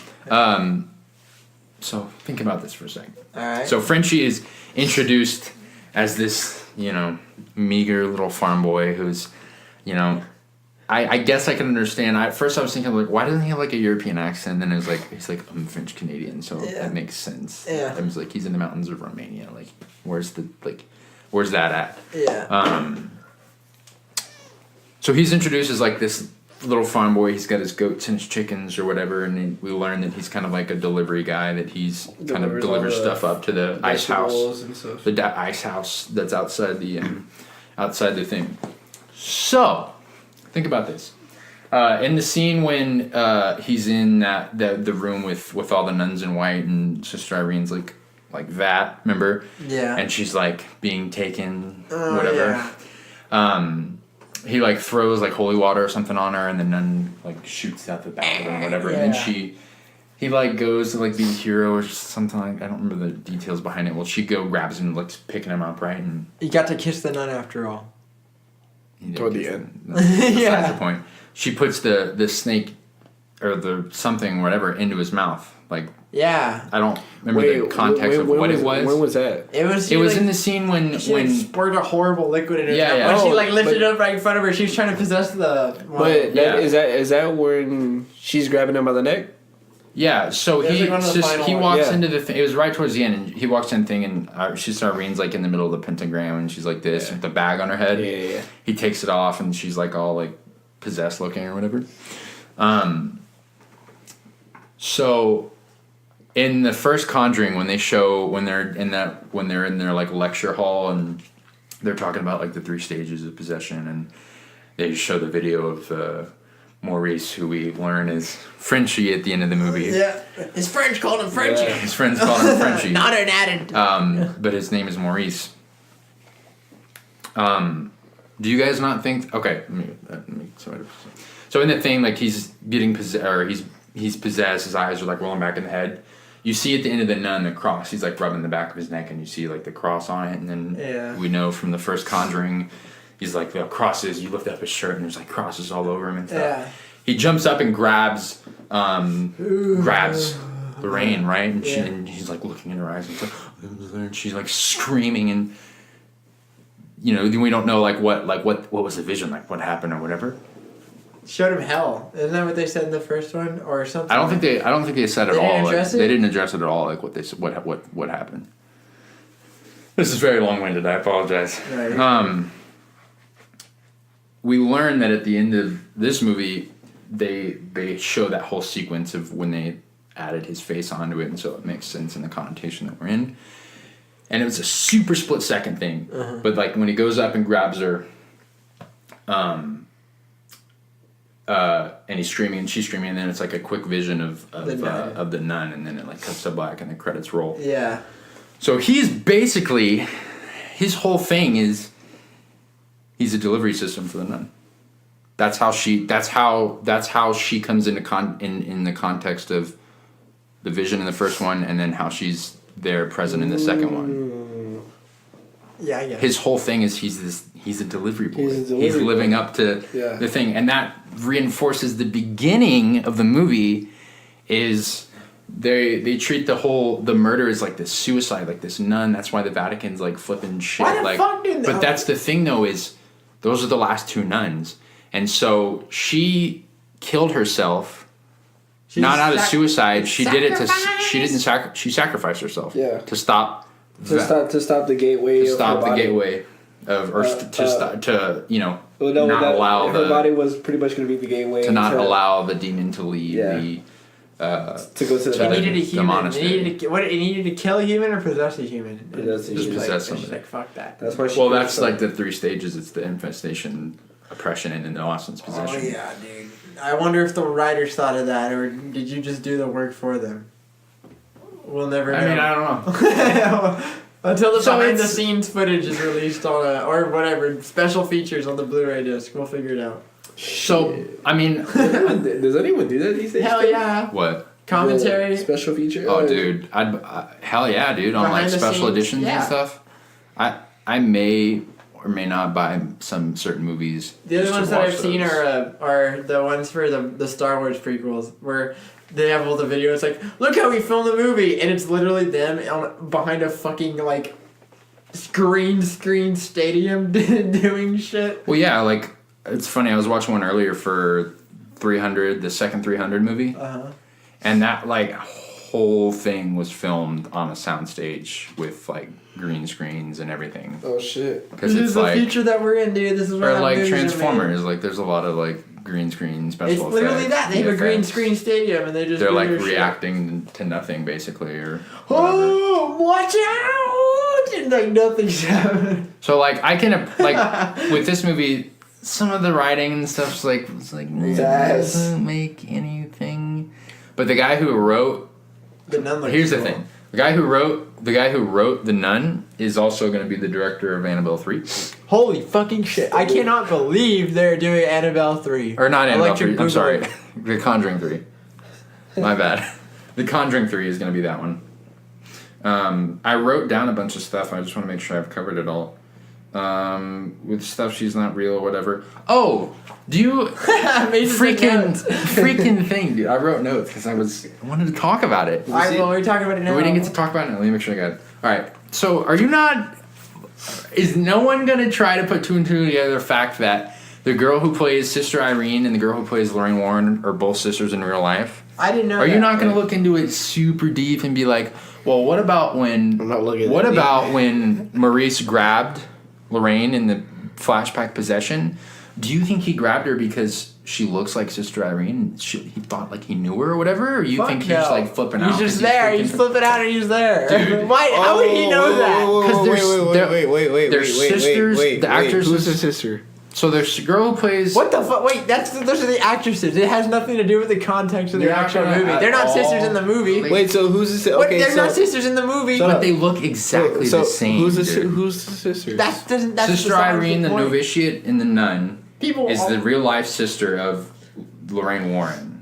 So think about this for a second. All right. So Frenchie is introduced as this meager little farm boy who's, I guess I can understand. At first I was thinking, like, why doesn't he have, like, a European accent? And then it was like, he's like, I'm French-Canadian, so that makes sense. Yeah. I was like, he's in the mountains of Romania. Like, where's that at? Yeah. So he's introduced as, like, this little farm boy. He's got his goats and his chickens or whatever, and we learn that he's kind of like a delivery guy, that he's kind of delivers stuff up to the ice house. And stuff. The ice house that's outside the thing. So, think about this. In the scene when he's in the room with all the nuns in white and Sister Irene's like that, remember? Yeah. And she's like being taken, whatever. Yeah. He like throws like holy water or something on her, and the nun like shoots out the back of him, whatever. Yeah. And then he like goes to like be a hero or something like, I don't remember the details behind it. Well, she grabs him and like picking him up, right? And He got to kiss the nun after all. Toward the end. That's the point. She puts the snake or the something whatever into his mouth. Like, Yeah. I don't remember the context of what it was. When was that? It was in the scene when squirted a horrible liquid in her mouth. Yeah. When she Oh, like lifted it up right in front of her, she was trying to possess the one. But Yeah. is that when she's grabbing him by the neck? Yeah, so It was he like one of the final he ones. walks Yeah. into the thing. It was right towards the end, and he walks in thing, and Sister Irene's like in the middle of the pentagram, and she's like this with the bag on her head. Yeah. He takes it off, and she's like all like possessed looking or whatever. So in the first Conjuring, when they're in their like lecture hall, and they're talking about like the 3 stages of possession, and they show the video of Maurice, who we learn is Frenchie at the end of the movie. Yeah. His friends called him Frenchie. Yeah. His friends call him Frenchie. Not an added. But his name is Maurice. Do you guys not think? Okay, so in the thing, like he's getting possessed, or he's possessed. His eyes are like rolling back in the head. You see at the end of the nun the cross. He's like rubbing the back of his neck, and you see like the cross on it. And then we know from the first Conjuring, he's like the crosses. You lift up his shirt, and there's like crosses all over him and stuff. Yeah. He jumps up and grabs Lorraine, right? And and he's like looking in her eyes, and, it's like, and she's like screaming, and we don't know what was the vision, like what happened or whatever. Showed him hell. Isn't that what they said in the first one, or something? I don't think they said at They all. didn't address it? They didn't address it at all. Like what they said, what happened. This is very long-winded. I apologize. Right. We learn that at the end of this movie, they show that whole sequence of when they added his face onto it, and so it makes sense in the connotation that we're in. And it was a super split-second thing, but like when he goes up and grabs her, and he's screaming and she's screaming, and then it's like a quick vision of the nun, and then it like cuts to black and the credits roll. Yeah. So he's basically, his whole thing is, he's a delivery system for the nun. That's how she comes into in the context of the vision in the first one, and then how she's there present in the second one. Yeah, I guess. His whole thing is he's a delivery boy. He's Living up to the thing, and that reinforces the beginning of the movie. Is they treat the murder as like this suicide, like this nun. That's why the Vatican's like flipping shit. Why the like, fuck did but that's the thing though, is those are the last 2 nuns, and so she killed herself. Not out of suicide. She did it to. She didn't. She sacrificed herself. Yeah. To stop. To stop the gateway. To stop the body. gateway of, or Well, no, not allow her the body was pretty much going to be the gateway to not allow the demon to leave to go to It needed a human. monastery. It needed to kill a human or possess a human. Possess a She's human. like, Possess she's somebody. like, fuck that. That's why. Well, that's like the 3 stages. It's the infestation, oppression, and then the last possession. Oh yeah, dude. I wonder if the writers thought of that, or did you just do the work for them? We'll never know. I mean, I don't know. Until the So behind the it's- scenes footage is released on or whatever, special features on the Blu-ray disc. We'll figure it out. So I mean, Does anyone do that these days? Hell yeah. what? Commentary. Special feature. Oh, dude, hell yeah, dude, on like Behind the special scenes, editions yeah. and stuff. I may or may not buy some certain movies. The other just to ones that watch I've seen those. are the ones for the Star Wars prequels, where they have all the videos like, look how we filmed the movie, and it's literally them behind a fucking like green screen stadium doing shit. Well, yeah, like it's funny. I was watching one earlier for 300, the second 300 movie, and that like whole thing was filmed on a soundstage with like green screens and everything. Oh shit! Because it's the future that we're in, dude. This is what or like Transformers. Like there's a lot of like green screen special effects. It's literally that. They have a green screen stadium and they're like reacting to nothing basically, or whatever. Oh, watch out! And like nothing's happening. So like I can like with this movie, some of the writing and stuff's like it's like doesn't make anything. But the guy who wrote The Nun. Here's the thing: the guy who wrote The Nun is also going to be the director of Annabelle 3. Holy fucking shit! I cannot believe they're doing Annabelle 3. Or not Annabelle 3. I'm sorry, The Conjuring 3. My bad. The Conjuring 3 is going to be that one. I wrote down a bunch of stuff. I just want to make sure I've covered it all. With stuff she's not real or whatever. Oh, do you freaking thing, dude? I wrote notes because I wanted to talk about it. All right, well, we're talking about it now. We didn't get to talk about it now. Let me make sure I got it. All right. So, are you not? Is no one gonna try to put two and two together? The fact that the girl who plays Sister Irene and the girl who plays Lorraine Warren are both sisters in real life? I didn't know. Are you not gonna look into it super deep and be like, well, what about when? I'm not looking. What about when Maurice grabbed Lorraine in the flashback possession? Do you think he grabbed her because she looks like Sister Irene? He thought like he knew her or whatever? Or you think he's just like flipping out? He's just there. He's flipping out and he's there. Dude. Why? How would he know that? Because they're sisters. The actors. Who's the sister? So there's a girl who plays. What the fuck? Wait, those are the actresses. It has nothing to do with the context of the actual movie. They're not sisters in the movie. Wait, so who's the sister? Okay, they're not sisters in the movie. But they look exactly the same. Who's the sister? That's Sister Irene, the novitiate in The Nun, is the real life sister of Lorraine Warren.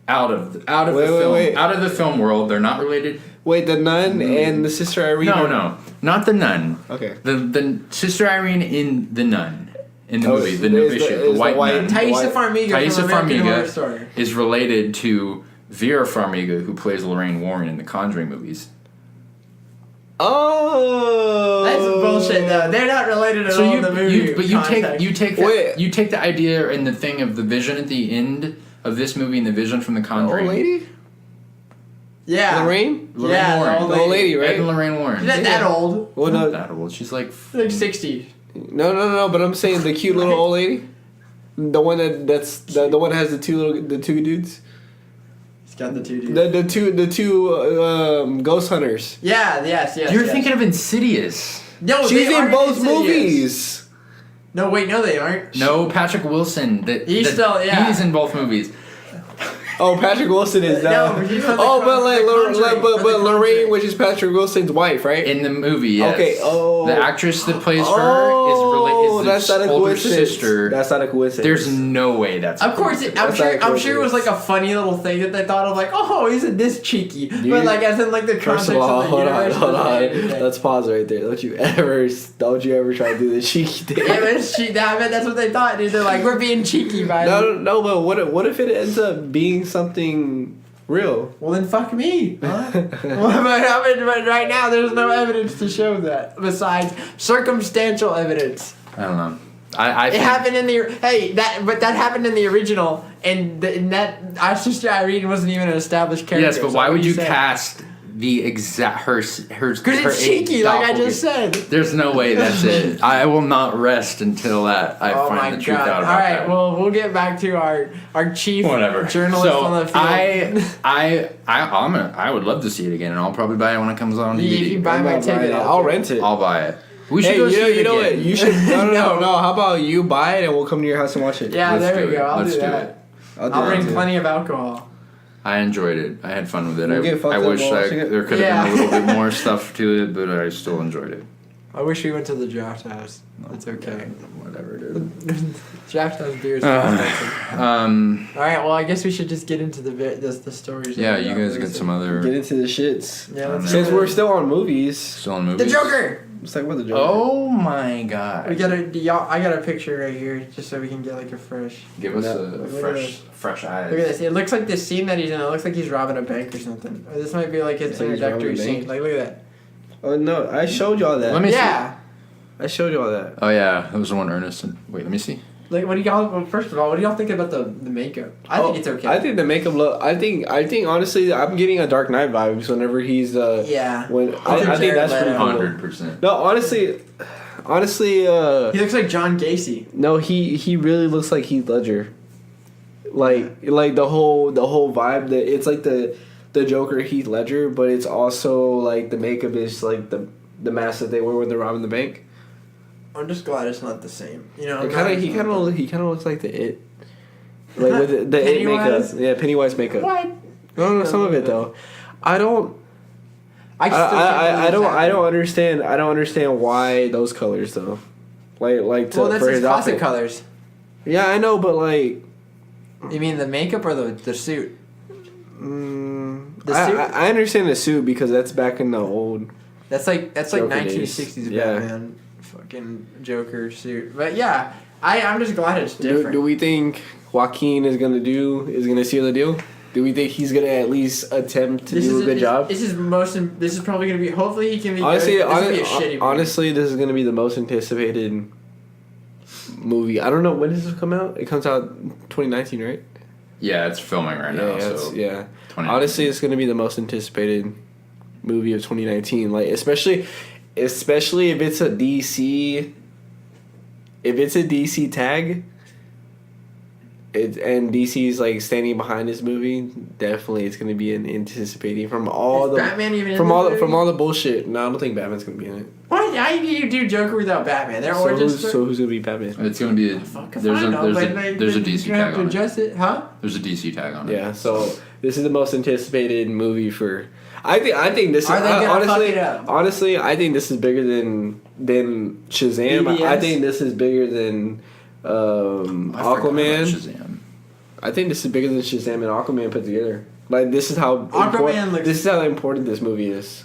Out of the film world, they're not related. Wait, the Nun and the Sister Irene? No, not the Nun. Okay. The Sister Irene in The Nun. In the movie, the novitiate, the white nun. Thaisa Farmiga is related to Vera Farmiga, who plays Lorraine Warren in the Conjuring movies. Oh, that's bullshit. Though they're not related at all in the movie. But you take the idea and the thing of the vision at the end of this movie and the vision from the Conjuring. The old lady. Yeah. Lorraine Warren. The old lady, right? And Lorraine Warren. She's not that old. Well, not that old. She's like 60. No. But I'm saying the cute little old lady, the one that's the one that has the two dudes. He's got the two dudes. The two ghost hunters. Yeah. Yes. You're thinking of Insidious. No, she's in both movies. No, wait, no, they aren't. No, Patrick Wilson. He's in both movies. Oh, Patrick Wilson is that. No, but Lorraine, which is Patrick Wilson's wife, right? In the movie, yes. Okay. Oh, the actress that plays her is that's not a older coincidence. Sister. That's not a coincidence. There's no way that's. Of course, I'm sure it was like a funny little thing that they thought of, like, oh, isn't this cheeky? Dude, but like, as in like the context of all, of the universe. Hold on. Let's pause right there. Don't you ever try to do the cheeky thing? Yeah, I bet that's what they thought, dude. They're like, we're being cheeky by No, but what if it ends up being something real? Well, then fuck me. Huh? but right now, there's no evidence to show that besides circumstantial evidence. I don't know. I think happened in the that happened in the original, and that our Sister Irene wasn't even an established character. Yes, but why would you cast the exact her? Because it's cheeky, like I just said. There's no way that's it. I will not rest until I find the truth out about that. All right, well, we'll get back to our chief journalist on the field. I would love to see it again, and I'll probably buy it when it comes on DVD. If you buy my ticket, I'll rent it. I'll buy it. We should go see it you know again. what? You should. No. How about you buy it and we'll come to your house and watch it? Yeah, there we go. I'll do that. I'll bring plenty of alcohol. I enjoyed it. I had fun with it. We'll I wish there could have been a little bit more stuff to it, but I still enjoyed it. I wish we went to the draft house. That's okay. Whatever, dude. Draft house beer is expensive. All right, well, I guess we should just get into the stories. Yeah, you guys get some other. Get into the shits. Yeah, since we're still on movies. Still on movies. The Joker. Let's talk about the Joker. Oh my god. I got a picture right here just so we can get like a fresh. Give us a fresh eyes. Look at this. It looks like this scene that he's in. It looks like he's robbing a bank or something. Or this might be like his introductory scene. Like, look at that. Oh no, I showed y'all that. Let me see. I showed y'all that. Oh yeah, that was the one Ernest and wait, let me see. Like, what do y'all? Well, first of all, what do y'all think about the makeup? I think it's okay. I think the makeup look. I think honestly, I'm getting a Dark Knight vibes whenever he's. Yeah. When I think that's pretty cool. 100%. No, honestly. He looks like John Gacy. No, he really looks like Heath Ledger. Like the whole vibe that it's like the Joker Heath Ledger, but it's also like the makeup is like the mask that they wear when they're robbing the bank. I'm just glad it's not the same. You know, He kind of looks like the It, like with the It makeup. Yeah, Pennywise makeup. What? No, some of it though. I don't understand. I don't understand why those colors though. That's his classic colors. Yeah, I know, but like. You mean the makeup or the suit? The suit. I understand the suit because that's back in the old. That's like Joker 1960s days. Batman, fucking Joker suit. But yeah, I'm just glad it's different. Do we think Joaquin is gonna seal the deal? Do we think he's gonna at least attempt to do a good job? This is probably gonna be. Hopefully he can be. Honestly, good. This will be a shitty movie. Honestly, this is gonna be the most anticipated movie. I don't know when does this come out. It comes out 2019, right? Yeah, it's filming right now. Yeah. Honestly, it's gonna be the most anticipated movie of 2019. Like especially if it's a DC. If it's a DC tag. And DC's like standing behind this movie. Definitely, it's gonna be an anticipating from all the Batman even from all the bullshit. No, I don't think Batman's gonna be in it. Why? How do you do Joker without Batman? So who's gonna be Batman? It's gonna be there's a DC tag on it. Huh? There's a DC tag on it. Yeah. So this is the most anticipated movie for. I think this. Are they gonna fuck it up? Honestly, I think this is bigger than Shazam. BBS? I think this is bigger than Aquaman. I think this is bigger than Shazam and Aquaman put together. Like this is how important this movie is.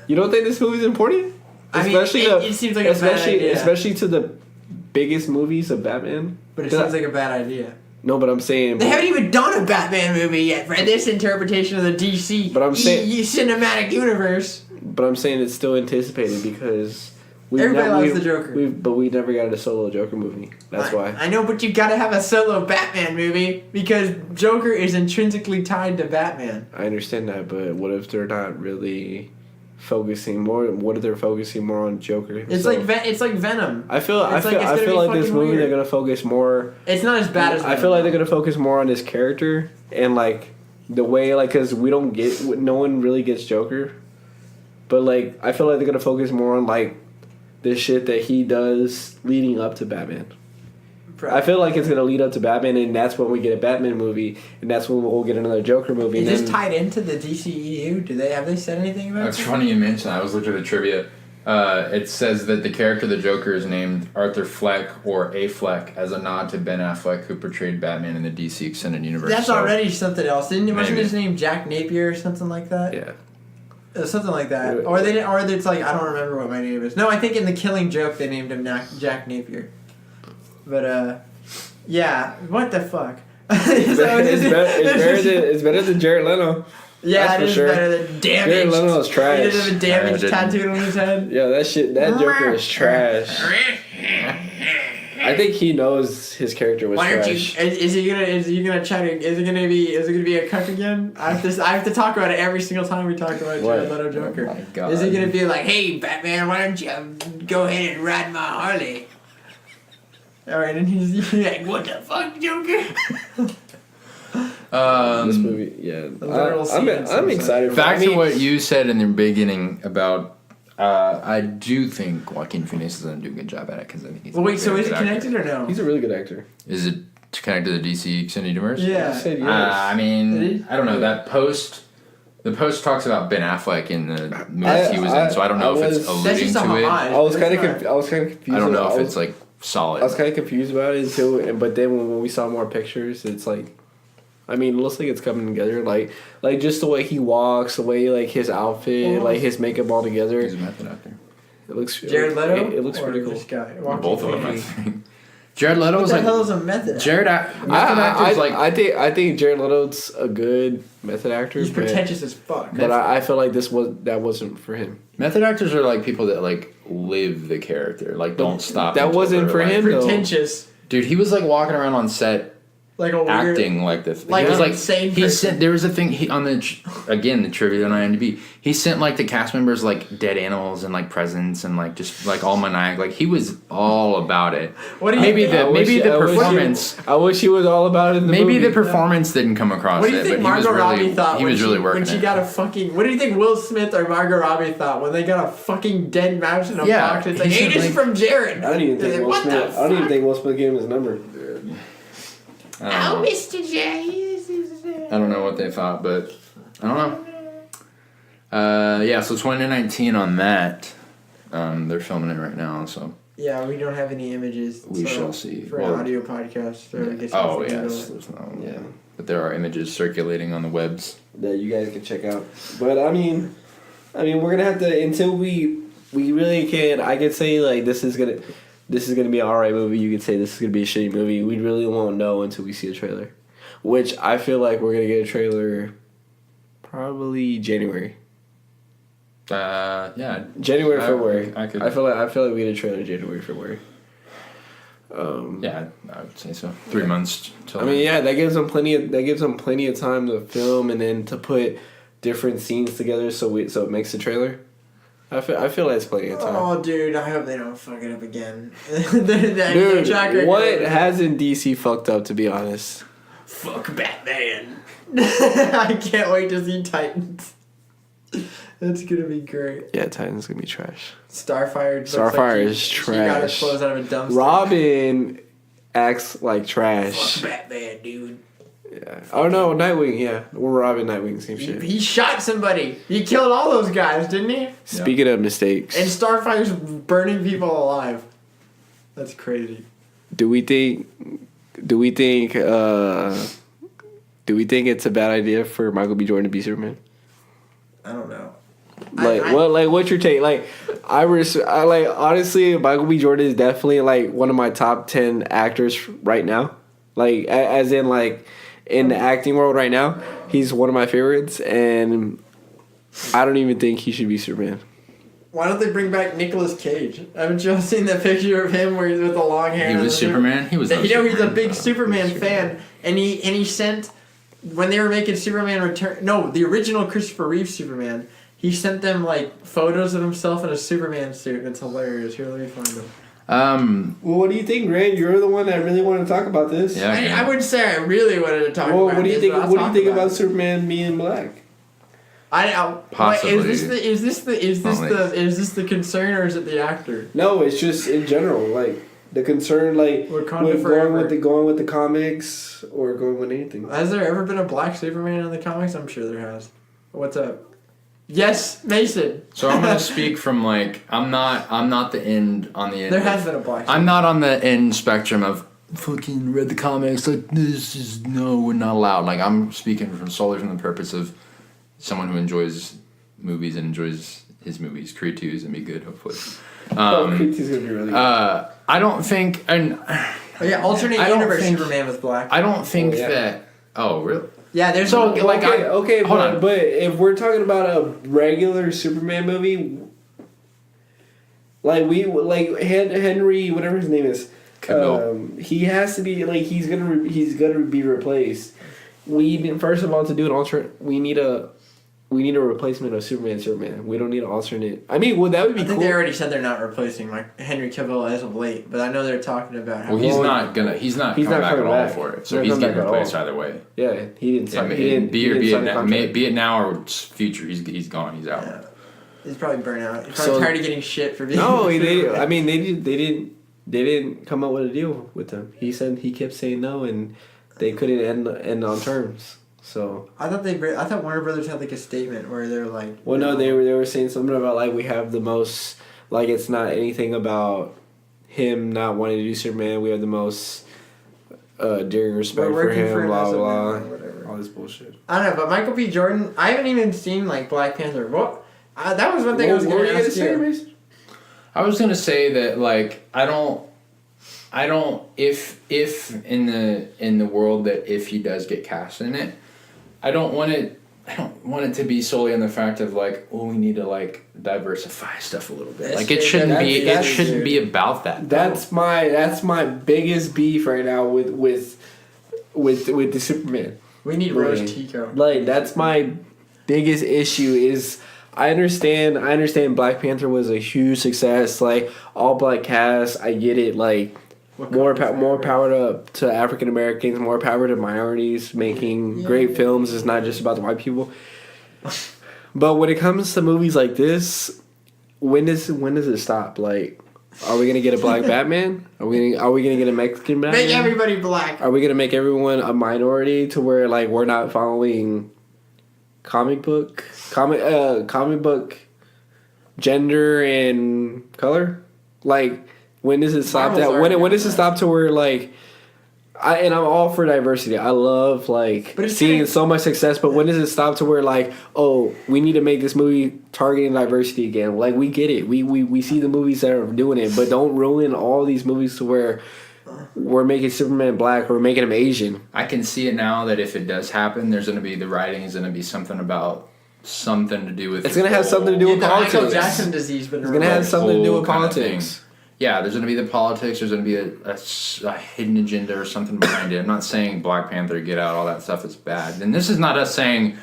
You don't think this movie is important? It seems like a bad idea. Especially to the biggest movies of Batman. But it seems like a bad idea. No, but I'm saying they haven't even done a Batman movie yet for this interpretation of the DC cinematic universe. But I'm saying it's still anticipated because everybody loves the Joker. But we never got a solo Joker movie. That's why. I know, but you gotta have a solo Batman movie because Joker is intrinsically tied to Batman. I understand that, but what if they're not really focusing more? What if they're focusing more on Joker? It's like Venom. I feel like this movie weird. They're gonna focus more. It's not as bad as Venom. I feel like they're gonna focus more on his character and like the way because no one really gets Joker, but like I feel like they're gonna focus more on like the shit that he does leading up to Batman. I feel like it's gonna lead up to Batman, and that's when we get a Batman movie, and that's when we'll get another Joker movie. Is this tied into the DCEU? Have they said anything about it? It's funny you mention that. I was looking at the trivia. It says that the character of the Joker is named Arthur Fleck or A. Fleck as a nod to Ben Affleck, who portrayed Batman in the DC Extended Universe. That's already something else. Wasn't his name Jack Napier or something like that? Yeah. Something like that. Or it's like, I don't remember what my name is. No, I think in The Killing Joke they named him Jack Napier. But, yeah, what the fuck? It's better than Jared Leto. Yeah, that's it is better than Damage. Jared Leto's trash. He did have a Damage tattooed on his head. Yeah, that Joker is trash. I think he knows his character was trash. Is it gonna be a cuck again? I have to talk about it every single time we talk about Jared Leto Joker. Oh my God. Is he gonna be like, hey Batman, why don't you go ahead and ride my Harley? Alright, and he's like, what the fuck, Joker? This movie, yeah. I'm excited. Back to what you said in the beginning about. I do think Joaquin Phoenix is going to do a good job at it because I think he's. Well, wait, so is it connected or no? He's a really good actor. Is it connected to the DC Extended Universe? Yeah. Yes. I mean, I don't know. That post. The post talks about Ben Affleck in the movie he was in, so I don't know if it's alluding to it. I was kind of confused. I don't know if it's like solid. I was kind of confused about it too, but then when we saw more pictures, it's like. I mean, it looks like it's coming together. Like just the way he walks, the way like his outfit, like his makeup all together. He's a method actor. It looks Jared Leto. It looks pretty cool. This guy, both of them, I think. Jared Leto What was the like hell is a method? method actor's like I think Jared Leto's a good method actor. He's pretentious as fuck. But I feel like that wasn't for him. method actors are like people that like live the character, like don't stop. That until wasn't they're, for like, him though. Pretentious. Dude, he was like walking around on set Like a weird, acting like this. like He was an like insane he person. sent. There was a thing on the the trivia on IMDb. He sent like the cast members like dead animals and like presents and like just like all maniac. Like he was all about it. What do you maybe think? the performance. I wish he was all about it in the Maybe movie. the performance didn't come across What do you it, think but he was Margot Robbie really thought he was really working when she it. got a fucking? What do you think Will Smith or Margot Robbie thought when they got a fucking dead mouse in a Yeah, box? It's like, he hey, should, this is like- from Jared. I don't even They're think like, Will what Smith. the I don't even fuck? think Will Smith gave him his number. Oh, Mr. J. I don't know what they thought, but I don't know. Yeah, so 2019 on that. They're filming it right now, so Yeah, we don't have any images. we so shall see. For Well, an audio podcast. So we get oh something to yes, go. there's no, Yeah. but there are images circulating on the webs. That you guys can check out. But I mean, we're gonna have to until we really can. I could say like this is gonna be an alright movie. You could say this is gonna be a shitty movie. We really won't know until we see a trailer, which I feel like we're gonna get a trailer probably January. Yeah, January, February. I could. I feel like we get a trailer January, February. Yeah, I would say so. 3 months till. I mean, yeah, that gives them plenty of time to film and then to put different scenes together so it makes a trailer. I feel like it's plenty of time. Oh, dude, I hope they don't fuck it up again. Dude, what hasn't DC fucked up, to be honest? Fuck Batman. I can't wait to see Titans. That's gonna be great. Yeah, Titan's gonna be trash. Starfire Is she got his trash. clothes out of a dumpster. Robin acts like trash. Fuck Batman, dude. Yeah. Oh no, Nightwing, yeah. We're Robin, Nightwing, same shit. He shot somebody. He killed all those guys, didn't he? Speaking of mistakes, And Starfire's burning people alive. That's crazy. do we think it's a bad idea for Michael B. Jordan to be Superman? I don't know. What's your take? Honestly, Michael B. Jordan is definitely like one of my top 10 actors right now. Like as in like in the acting world right now, he's one of my favorites, and I don't even think he should be Superman. Why don't they bring back Nicolas Cage? Haven't you all seen the picture of him where he's with the long hair? he and was the suit? Superman. He was. You know, he's a Superman. big Superman fan, and he sent when they were making Superman Return. No, the original Christopher Reeve Superman. He sent them like photos of himself in a Superman suit, and it's hilarious. Here, let me find them. Well, what do you think, Grant? You're the one that really wanted to talk about this. Yeah. Okay. I wouldn't say I really wanted to talk Well, about what do you this, think? but I'll What do you talk think about about it. Superman being black? Possibly. Is this the concern, or is it the actor? No, it's just in general, like the concern, like Wakanda with forever. going with the comics or going with anything. Has there ever been a black Superman in the comics? I'm sure there has. What's up? Yes, Mason. So I'm gonna speak from like I'm not the end on the end. There has been a black. I'm not on the end spectrum of fucking read the comics like this is no, we're not allowed. Like I'm speaking from solely from the purpose of someone who enjoys movies and enjoys his movies. Creed 2 is gonna be good, hopefully. Creed 2 is gonna be really good. I don't think and Oh yeah, alternate I don't universe think- Superman was black. I don't think Oh, yeah. that. Oh really? Yeah, there's So, like, okay, hold on. but if we're talking about a regular Superman movie, like Henry, whatever his name is, Cavill. he has to be like he's gonna be replaced. We need, first of all, to do an alternate, we need a replacement of Superman. We don't need an alternate. I mean, well, that would be I think cool. they already said they're not replacing Henry Cavill as of late, but I know they're talking about how Well, he's not coming back at coming all back. for it. He's So not he's coming getting back at replaced all. either way. Yeah, he didn't sign. Be it sign a contract. now or future. He's gone. He's out. Yeah. He's probably burnt out. He's So- probably tired of getting shit for being. No, they didn't come up with a deal with him. He kept saying no, and they couldn't end on terms. So I thought Warner Brothers had like a statement where they're like. well, no, they were saying something about like we have the most, like it's not anything about him not wanting to do Superman. We have the most endearing respect We're for working him. for him Blah as a blah man blah. or whatever. All this bullshit. I don't know, but Michael B. Jordan. I haven't even seen like Black Panther. What? That was one thing I was What going were to you ask you. Mason? I was gonna say that like I don't I don't. If in the world that if he does get cast in it, I don't want it to be solely on the fact of like, oh, we need to like diversify stuff a little bit. Like it shouldn't be about that. That's my biggest beef right now with the Superman. We need Rose Tico. Like that's my biggest issue is I understand Black Panther was a huge success, like all black cast, I get it, like more power to African Americans, more power to minorities making great films. It's not just about the white people. But when it comes to movies like this, when does it stop? Like, are we gonna get a black Batman? Are we gonna get a Mexican Batman? Make everybody black. Are we gonna make everyone a minority to where like we're not following comic book gender and color? Like, when does it stop that? When does it stop to where like I'm all for diversity. I love like seeing so much success, but when does it stop to where like, oh, we need to make this movie targeting diversity again? Like, we get it. We see the movies that are doing it, but don't ruin all these movies to where we're making Superman black or we're making him Asian. I can see it now that if it does happen, there's going to be the writing is going to be something to do with. It's going to have something to do with politics. Michael Jackson disease, but it's going to have something to do with politics. Yeah, there's going to be the politics. There's going to be a hidden agenda or something behind it. I'm not saying Black Panther, Get Out, all that stuff is bad. And this is not us saying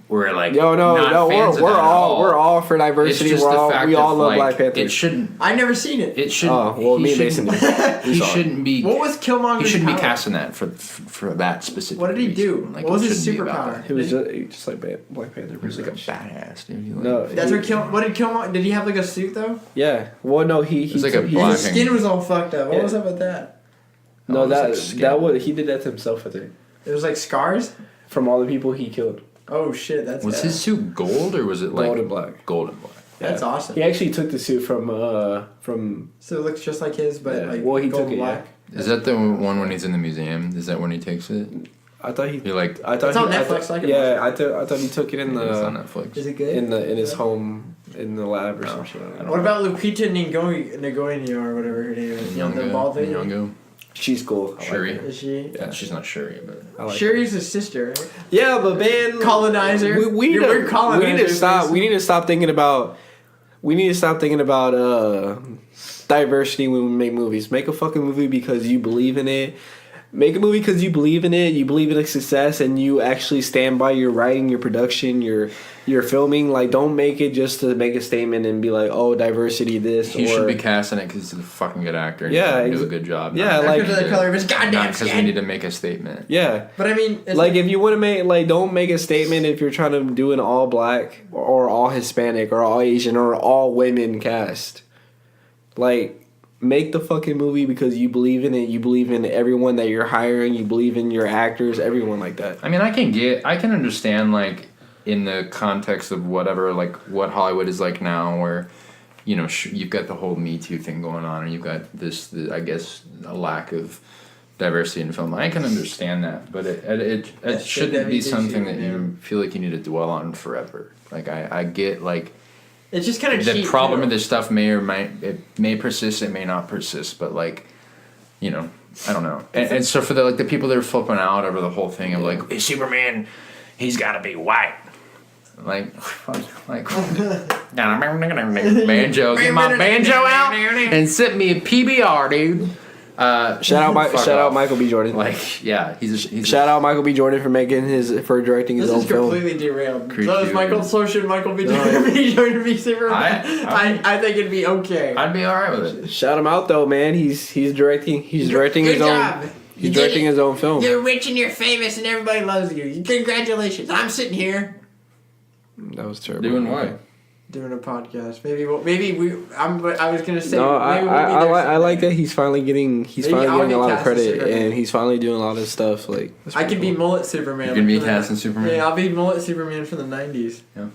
we're like we're all for diversity. We all love Black Panther. It shouldn't. I've never seen it. It shouldn't. Oh well, me and Mason did. He shouldn't be. What was Killmonger's He shouldn't power? be casting that for that specific. What did he do? Like, what was his superpower? He was just like Black Panther. He was like a badass dude. No, that's what what did Killmonger? Did he have like a suit though? Yeah. Well, no, he was like a black. His skin was all fucked up. What was up with that? No, that was he did that to himself. I think it was like scars from all the people he killed. Oh shit! Was his suit gold or was it like gold and black? Gold and black. That's awesome. He actually took the suit from. So it looks just like his, but like well, he gold took it. black. Yeah. Is that the one when he's in the museum? Is that when he takes it? I thought he like. I thought it's on Netflix. Yeah, I thought he took it in the. It's on Netflix. Is it good? In his home in the lab or some shit. What about Lupita Nyong'o or whatever her name is? The bald lady. Nyong'o. She's cool. Shuri. Is she? Yeah, she's not Shuri, but Shuri's his sister, right? Yeah, but man, colonizer. We need to stop. We need to stop thinking about. We need to stop thinking about diversity when we make movies. Make a fucking movie because you believe in it. Make a movie because you believe in it. You believe in its success, and you actually stand by your writing, your production, your filming. Like, don't make it just to make a statement and be like, "Oh, diversity, this." He should be casting it because he's a fucking good actor. And yeah, he can do a good job. Yeah, like the color of his goddamn because we need to make a statement. Yeah, but I mean, like if you want to make don't make a statement if you're trying to do an all black or all Hispanic or all Asian or all women cast. Like, make the fucking movie because you believe in it. You believe in everyone that you're hiring. You believe in your actors, everyone like that. I mean, I can understand, like, in the context of whatever, like, what Hollywood is like now, where, you know, you've got the whole Me Too thing going on, and you've got I guess, a lack of diversity in film. I can understand that, but it shouldn't be something that you feel like you need to dwell on forever. Like, I get, like... It's just kind of the problem with this stuff may persist, it may not persist, but like, you know, I don't know. And so for the people that are flipping out over the whole thing of like, hey, Superman, he's got to be white. Like banjo, get my banjo out and sip me a PBR, dude. Shout out Michael B. Jordan. Like, yeah, he's out Michael B. Jordan for directing his own film. This is completely derailed. So should Michael B. Jordan be Superman? I think it'd be okay. I'd be alright with it. Shout him out though, man. He's directing his own. He's directing his own film. You're rich and you're famous and everybody loves you. Congratulations. I'm sitting here. That was terrible. Doing what? Doing a podcast. I was gonna say. No, I like that he's finally getting a lot of credit and he's finally doing a lot of stuff. Like, I could be Mullet Superman. You can be casting Superman. Yeah, I'll be Mullet Superman from the '90s. Yeah.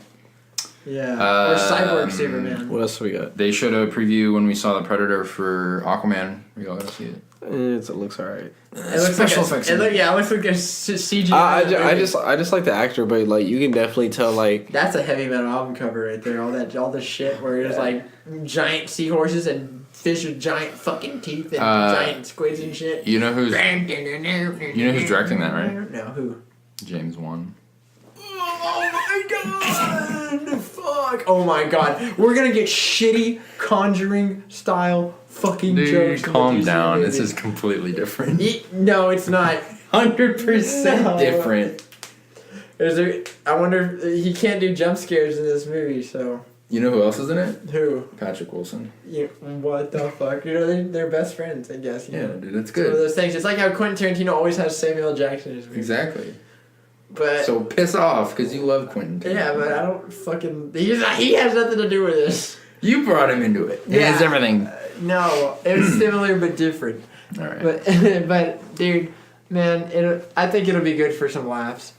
Yeah. Or Cyborg Superman. What else we got? They showed a preview when we saw the Predator for Aquaman. We all gotta see it. It looks alright. It looks special effects. It looks like a CGI. I just like the actor, but like you can definitely tell like that's a heavy metal album cover right there. All the shit where it's like giant seahorses and fish with giant fucking teeth and giant squids and shit. You know who's directing that, right? No, who? James Wan. Oh my god! Fuck! Oh my god! We're gonna get shitty Conjuring style fucking Dude, jokes. calm down. This is completely different. No, it's not. 100% different. Is there? I wonder. He can't do jump scares in this movie, so. You know who else is in it? Who? Patrick Wilson. What the fuck? You know, they're best friends, I guess. Yeah, Know? dude, that's It's one of good. those things. It's like how Quentin Tarantino always has Samuel L. Jackson in his movies. Exactly. But So piss off, because you love Quentin Tarantino. yeah, but I don't fucking. He has nothing to do with this. You brought him into it. Yeah. It's everything. No, it's similar but different. All right. But dude, man, I think it'll be good for some laughs.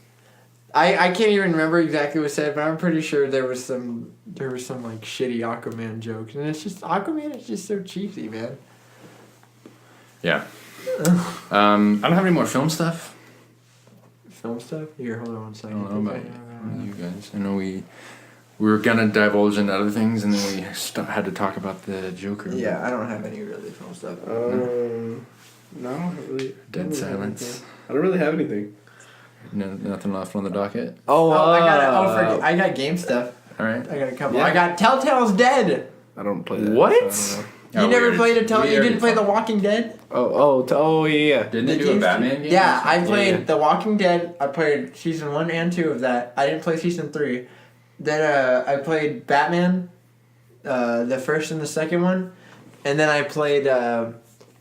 I can't even remember exactly what was said, but I'm pretty sure there was some like shitty Aquaman jokes, and it's just Aquaman is just so cheesy, man. Yeah. I don't have any more film stuff. Film stuff? Here, hold on one I second. don't know about you guys. I know we were gonna divulge into other things, and then we had to talk about the Joker. Yeah, I don't have any really film stuff. No, I don't really. Dead silence. I don't really have anything. No, nothing left on the docket. I got game stuff. All right. I got a couple. Yeah. I got Telltale's Dead. I don't play that. What? So I don't know. You never played a Telltale? Telltale? You didn't play The Walking Dead? Oh, yeah. Didn't they The do a games- Batman game? Yeah, I Yeah, played yeah. The Walking Dead. I played season 1 and 2 of that. I didn't play season 3. Then I played Batman, the first and the second one, and then I played The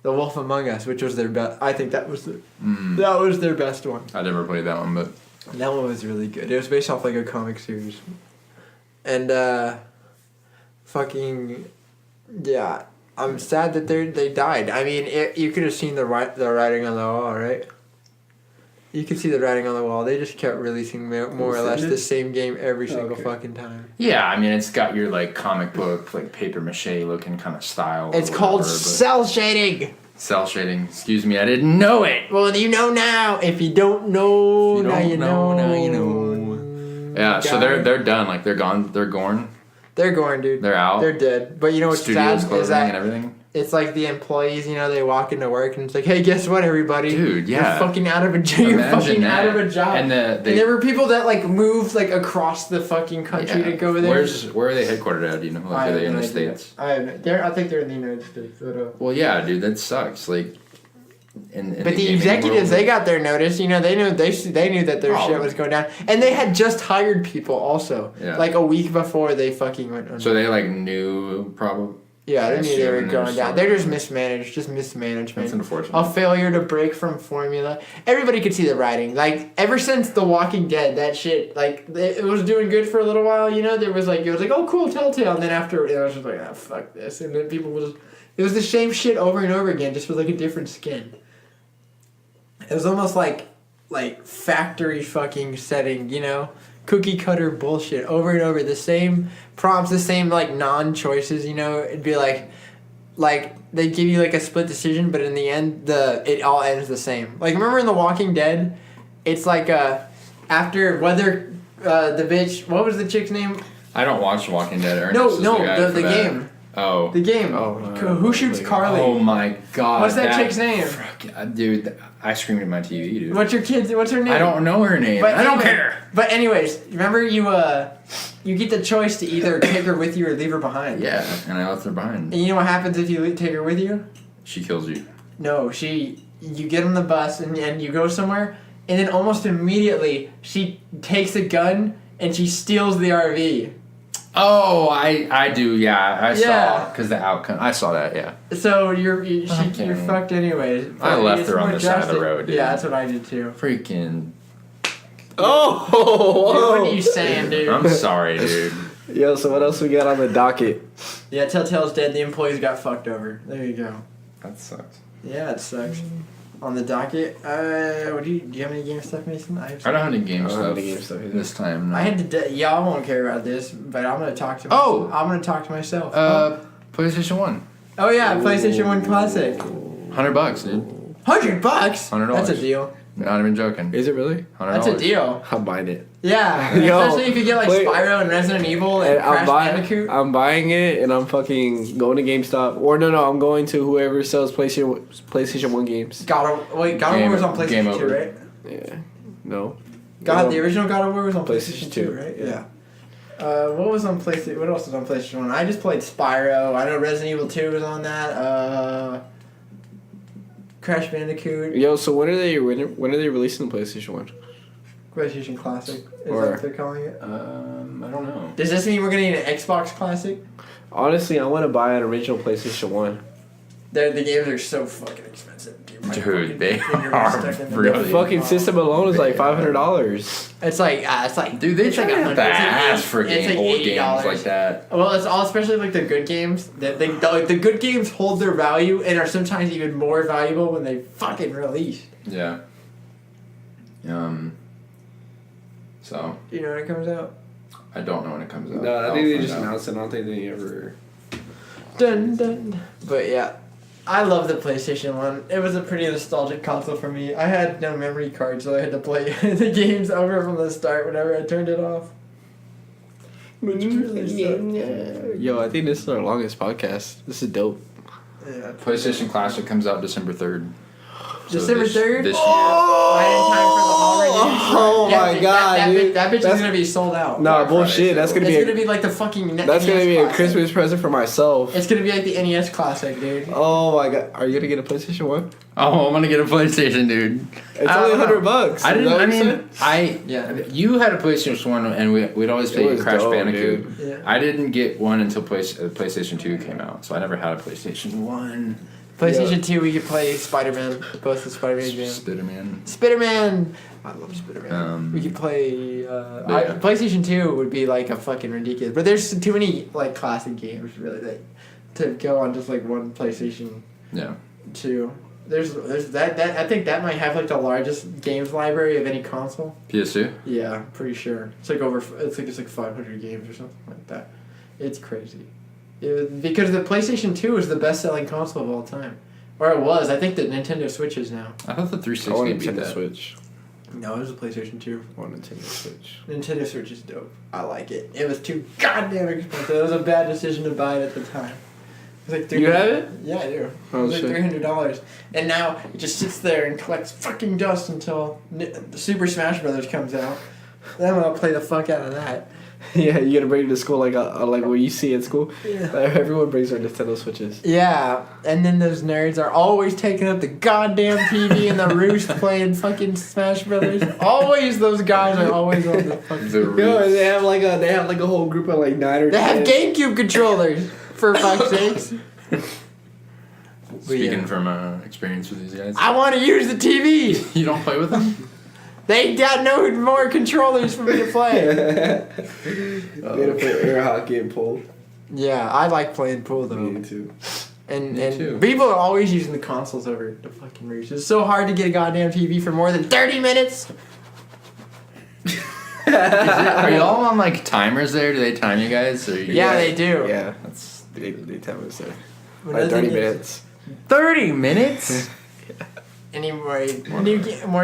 Wolf Among Us, which was their best. I think that was their best one. I never played that one, but That one was really good. It was based off like a comic series, and fucking yeah. I'm sad that they died. I mean, you could have seen the writing on the wall, right? You could see the writing on the wall. They just kept releasing more or less the same game every single fucking time. yeah, I mean it's got your like comic book, like paper mache looking kind of style. It's called cell shading. cell shading. Excuse me, I didn't know it. Well, you know now. If you don't know, now you know. Now you know. Yeah, so they're done. Like they're gone. They're gone. They're going, dude. They're out. They're dead. But you know what's Studios sad is closing and that everything. it's like the employees. You know, they walk into work and it's like, hey, guess what, everybody? Dude, yeah. You're fucking out of a job. You're Imagine fucking that. out of a job. And And there were people that like moved like across the fucking country to go there. Where are they headquartered at? Do you know? Like, are they in the States? I think they're in the United States. But, Well, yeah, dude, that sucks. Like, in but the gaming executives, world- they got their notice. You know, they knew that their Oh. shit was going down, and they had just hired people also. Yeah. Like a week before they fucking went under. So they like knew probably. Yeah, they knew they were Assuming going there's down. some- They're just mismanaged, just mismanagement. That's unfortunate. A failure to break from formula. Everybody could see the writing. Like ever since The Walking Dead, that shit, like it was doing good for a little while. You know, it was like, oh cool, Telltale, and then after it was just like, fuck this, and then people was, it was the same shit over and over again, just with like a different skin. It was almost like factory fucking setting, you know? Cookie cutter bullshit over and over. The same prompts, the same like non-choices, you know? It'd be like they give you like a split decision, but in the end it all ends the same. Like remember in The Walking Dead, it's like after whether the bitch, what was the chick's name? I don't watch Walking Dead. Ernest No, is the guy the for that. game. Oh. The game. Who shoots Carly? Oh my god. What's that chick's name? Dude, I screamed at my TV, dude. What's her name? I don't know her name. But I don't anyway- care. But anyways, remember you get the choice to either take her with you or leave her behind. Yeah, and I left her behind. And you know what happens if you take her with you? She kills you. No, you get on the bus and you go somewhere, and then almost immediately she takes a gun and she steals the RV. Oh, I do, yeah. I Yeah. saw, because the outcome. I saw that, yeah. So you're Okay. fucked anyways. I left It's her on more the side of the drastic. road, dude. Yeah, that's what I did too. Freaking. Oh, Dude, what are you saying, dude? I'm sorry, dude. Yo, so what else we got on the docket? Yeah, Telltale's dead. The employees got fucked over. There you go. That sucks. Yeah, it sucks. On the docket, do you have any game stuff, Mason? I don't have any game I don't have stuff any game stuff either. this time. No. I had to. Y'all won't care about this, but I'm gonna talk to. Oh! I'm gonna talk to myself. PlayStation 1. Oh yeah, PlayStation 1 Classic. $100, dude. $100. $100. That's a deal. Not even joking. Is it really? $100. That's a deal. I'm buying it. Yeah, Yo, especially if you get like wait. Spyro and Resident Evil and Crash Bandicoot. I'm buying it, and I'm fucking going to GameStop. Or no, I'm going to whoever sells PlayStation 1 games. God of War was on PlayStation 2, right? Yeah. No. The original God of War was on PlayStation PlayStation 2, right? Yeah. What was on PlayStation? What else was on PlayStation 1? I just played Spyro. I know Resident Evil 2 was on that. Crash Bandicoot. Yo, so when are they releasing the PlayStation 1? PlayStation Classic. Is that Or- what they're calling it? I don't know. Does this mean we're gonna need an Xbox Classic? Honestly, I want to buy an original PlayStation 1. The games are so fucking expensive, dude. My Dude, fucking they finger was are stuck in the really- The building. fucking system alone is like $500. It's like Dude, they it's like try to $100. ass for It's like old $80. games like that. Well, it's all especially like the good games. The good games hold their value and are sometimes even more valuable when they fucking release. Yeah. So Do you know when it comes out? I don't know when it comes out. No, I I'll think they find just out. announced it. I don't think they ever. Dun dun. But yeah, I love the PlayStation 1. It was a pretty nostalgic console for me. I had no memory card, so I had to play the games over from the start whenever I turned it off. Yo, I think this is our longest podcast. This is dope. Yeah. PlayStation Classic comes out December 3rd. December 3rd? This Right in time for the holidays. Oh Yeah, my dude, god, dude. that bitch is That's- gonna be sold out. Nah, Black bullshit. Friday, That's so- gonna It's be gonna a, be like the fucking that's gonna NES be a Classic. Christmas present for myself. It's gonna be like the NES Classic, dude. Oh my god, are you gonna get a PlayStation 1? Oh, I'm gonna get a PlayStation, dude. It's I only don't know. $100. I Is didn't. that I what you mean, said? Yeah. you had a PlayStation 1, and we'd always It play was Crash dope, Bandicoot. dude. Yeah. I didn't get one until PlayStation 2 came out, so I never had a PlayStation 1. PlayStation 2, we could play Spider-Man. Both the Spider-Man games. Spider-Man. Spider-Man! I love Spider-Man. We could play... yeah. PlayStation 2 would be like a fucking ridiculous... But there's too many like classic games, really, to go on just like one PlayStation Yeah. 2. There's that I think that might have like the largest games library of any console. PS2. Yeah, I'm pretty sure. It's like it's like 500 games or something like that. It's crazy. Because the PlayStation 2 is the best-selling console of all time. Or it was. I think the Nintendo Switch is now. I thought the I 360 want a beat Nintendo that. Switch. No, it was a PlayStation 2. I want a Nintendo Switch. Nintendo Switch is dope. I like it. It was too goddamn expensive. It was a bad decision to buy it at the time. It was like $300. You have it? Yeah, I do. Oh, it was like shit. $300. And now it just sits there and collects fucking dust until Super Smash Brothers comes out. Then I'll play the fuck out of that. Yeah, you gotta bring it to school like what you see at school. Yeah. Everyone brings their Nintendo Switches. Yeah, and then those nerds are always taking up the goddamn TV in the roost playing fucking Smash Brothers. Always those guys are always on the fucking... The Yo, and Roots. they have like a whole group of like 9 or 10. They have GameCube controllers, for fuck's sakes. Speaking Yeah. from experience with these guys. I want to use the TV. You don't play with them? They got no more controllers for me to play. You gotta play air hockey and pool. Yeah, I like playing pool though. Me too. And Me too. people are always using the consoles over the fucking roost. It's so hard to get a goddamn TV for more than 30 minutes. Are y'all on like timers there? Do they time you guys? Or Yeah, they do. Yeah, That's they tell us there. When Like nothing 30 is- minutes. 30 minutes? Any more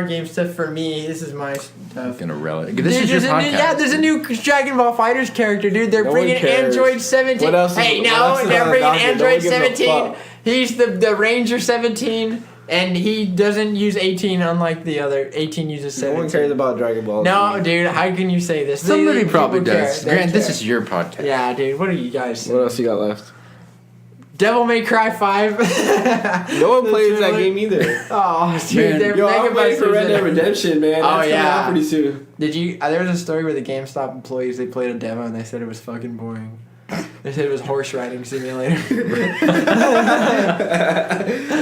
game stuff for me? This is my stuff. Gonna relic. Dude, This is your there's a new, podcast. yeah, there's a new Dragon Ball Fighters character, dude. They're No bringing one cares. Android 17. What else is- Hey, what no, else is they're on the bringing docket? No one Android gives a 17. fuck. He's the Ranger 17, and he doesn't use 18 unlike the other. 18 uses No 17. one cares about Dragon Ball. No, dude, how can you say this? Somebody People probably care. does. They Grant, this care. is your podcast. Yeah, dude, what are you guys saying? What else you got left? Devil May Cry 5. No one plays that game either. Oh, dude, Man, they're Yo, I'm waiting for Megabusters Red in Dead it. Redemption, man. Oh, That's coming yeah. out pretty soon. Did you? There was a story where the GameStop employees, they played a demo and they said it was fucking boring. They said it was horse riding simulator.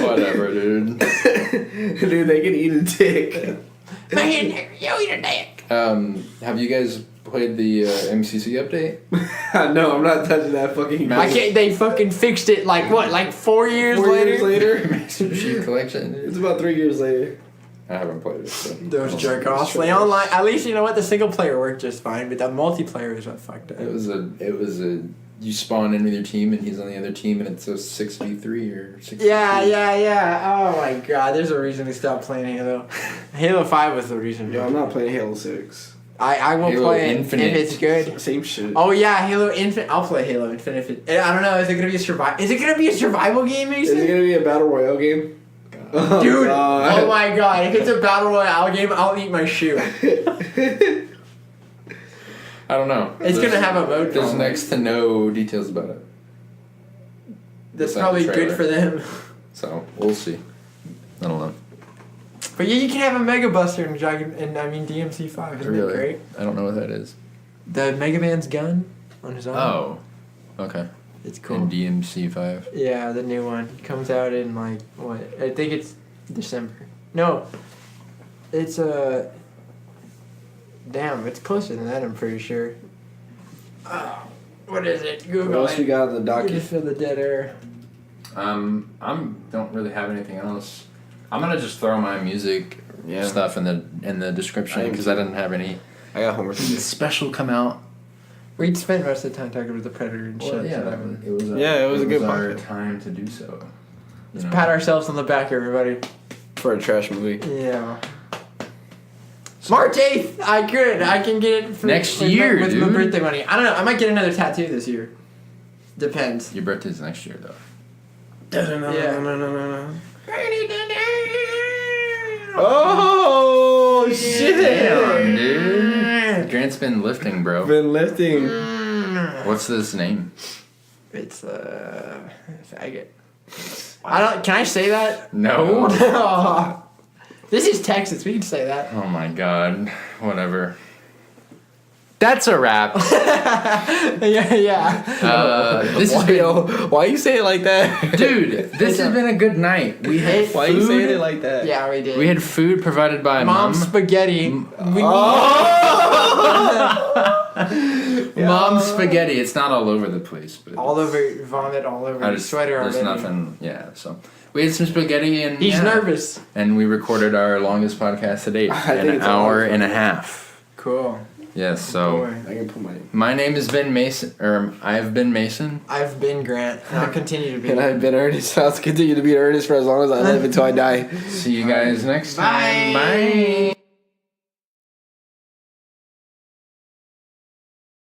Whatever, dude. Dude, they can eat a dick. Man, you eat a dick. Have you guys played the MCC update? No, I'm not touching that fucking. I can't. They fucking fixed it like what? Like 4 years 4 later. years later. Master Chief Collection. It's about 3 years later. I haven't played it. So. Those jerk offs. The online. At least you know what, the single player worked just fine, but the multiplayer is what fucked up. It was a you spawn in with your team and he's on the other team and it's a 6v3 or 6v3. Yeah. Oh my god, there's a reason we stopped playing Halo. Halo 5 was the reason. Yo, I'm not playing Halo 6. I will Halo play Infinite. it if it's good. Same shit. Oh yeah, Halo Infinite. I'll play Halo Infinite. If it, I don't know. Is it gonna be a survival? Is it gonna be a survival game, Mason? Is it gonna be a battle royale game? Oh, Dude, God. oh my god! If it's a battle royale game, I'll eat my shoe. I don't know. It's gonna have a mode. There's probably. next to no details about it. That's Besides probably the good trailer. for them. So we'll see. I don't know. But yeah, you can have a Mega Buster in DMC5. Isn't it great? I don't know what that is. The Mega Man's gun on his arm. Oh. Okay. It's cool. In DMC5. Yeah, the new one comes out in like what? I think it's December. No, it's damn, it's closer than that. I'm pretty sure. What is it? Google What else we it. got in the You docket? just feel the dead air. Don't really have anything else. I'm gonna just throw my music Yeah. stuff in the description because I didn't have any I got homework to do. special come out. We'd spent most of the time talking about the Predator and shit. Well, yeah, so it was. Yeah, it was a good our podcast. time to do so. let's pat ourselves on the back, everybody. For a trash movie. Yeah. March 8th! I can get it for, Next with year, my, with my dude. birthday money. I don't know. I might get another tattoo this year. Depends. Your birthday's next year, though. Yeah. No. Oh shit! Damn, dude. Grant's been lifting, bro. Been lifting. What's this name? It's faggot. I don't. Can I say that? No. This is Texas. We can say that. Oh my god. Whatever. That's a wrap. Yeah. This has been, Why you say it like that, dude. This has been a good night. We had Why you saying it food. like that? Yeah, we did. We had food provided by Mom Mom. spaghetti. Mom spaghetti. It's not all over the place, but All over vomit. All over I his just, sweater. there's already. nothing. Yeah. So we had some spaghetti and He's nervous. And we recorded our longest podcast to date, I think an it's a hour long and a half. Cool. Yes. So Boy. I can put my name has been Mason, or I've been Mason. I've been Grant, and I'll continue to be. And I've been Ernest. I'll continue to be Ernest for as long as I live until I die. See you guys next time. Bye. Bye.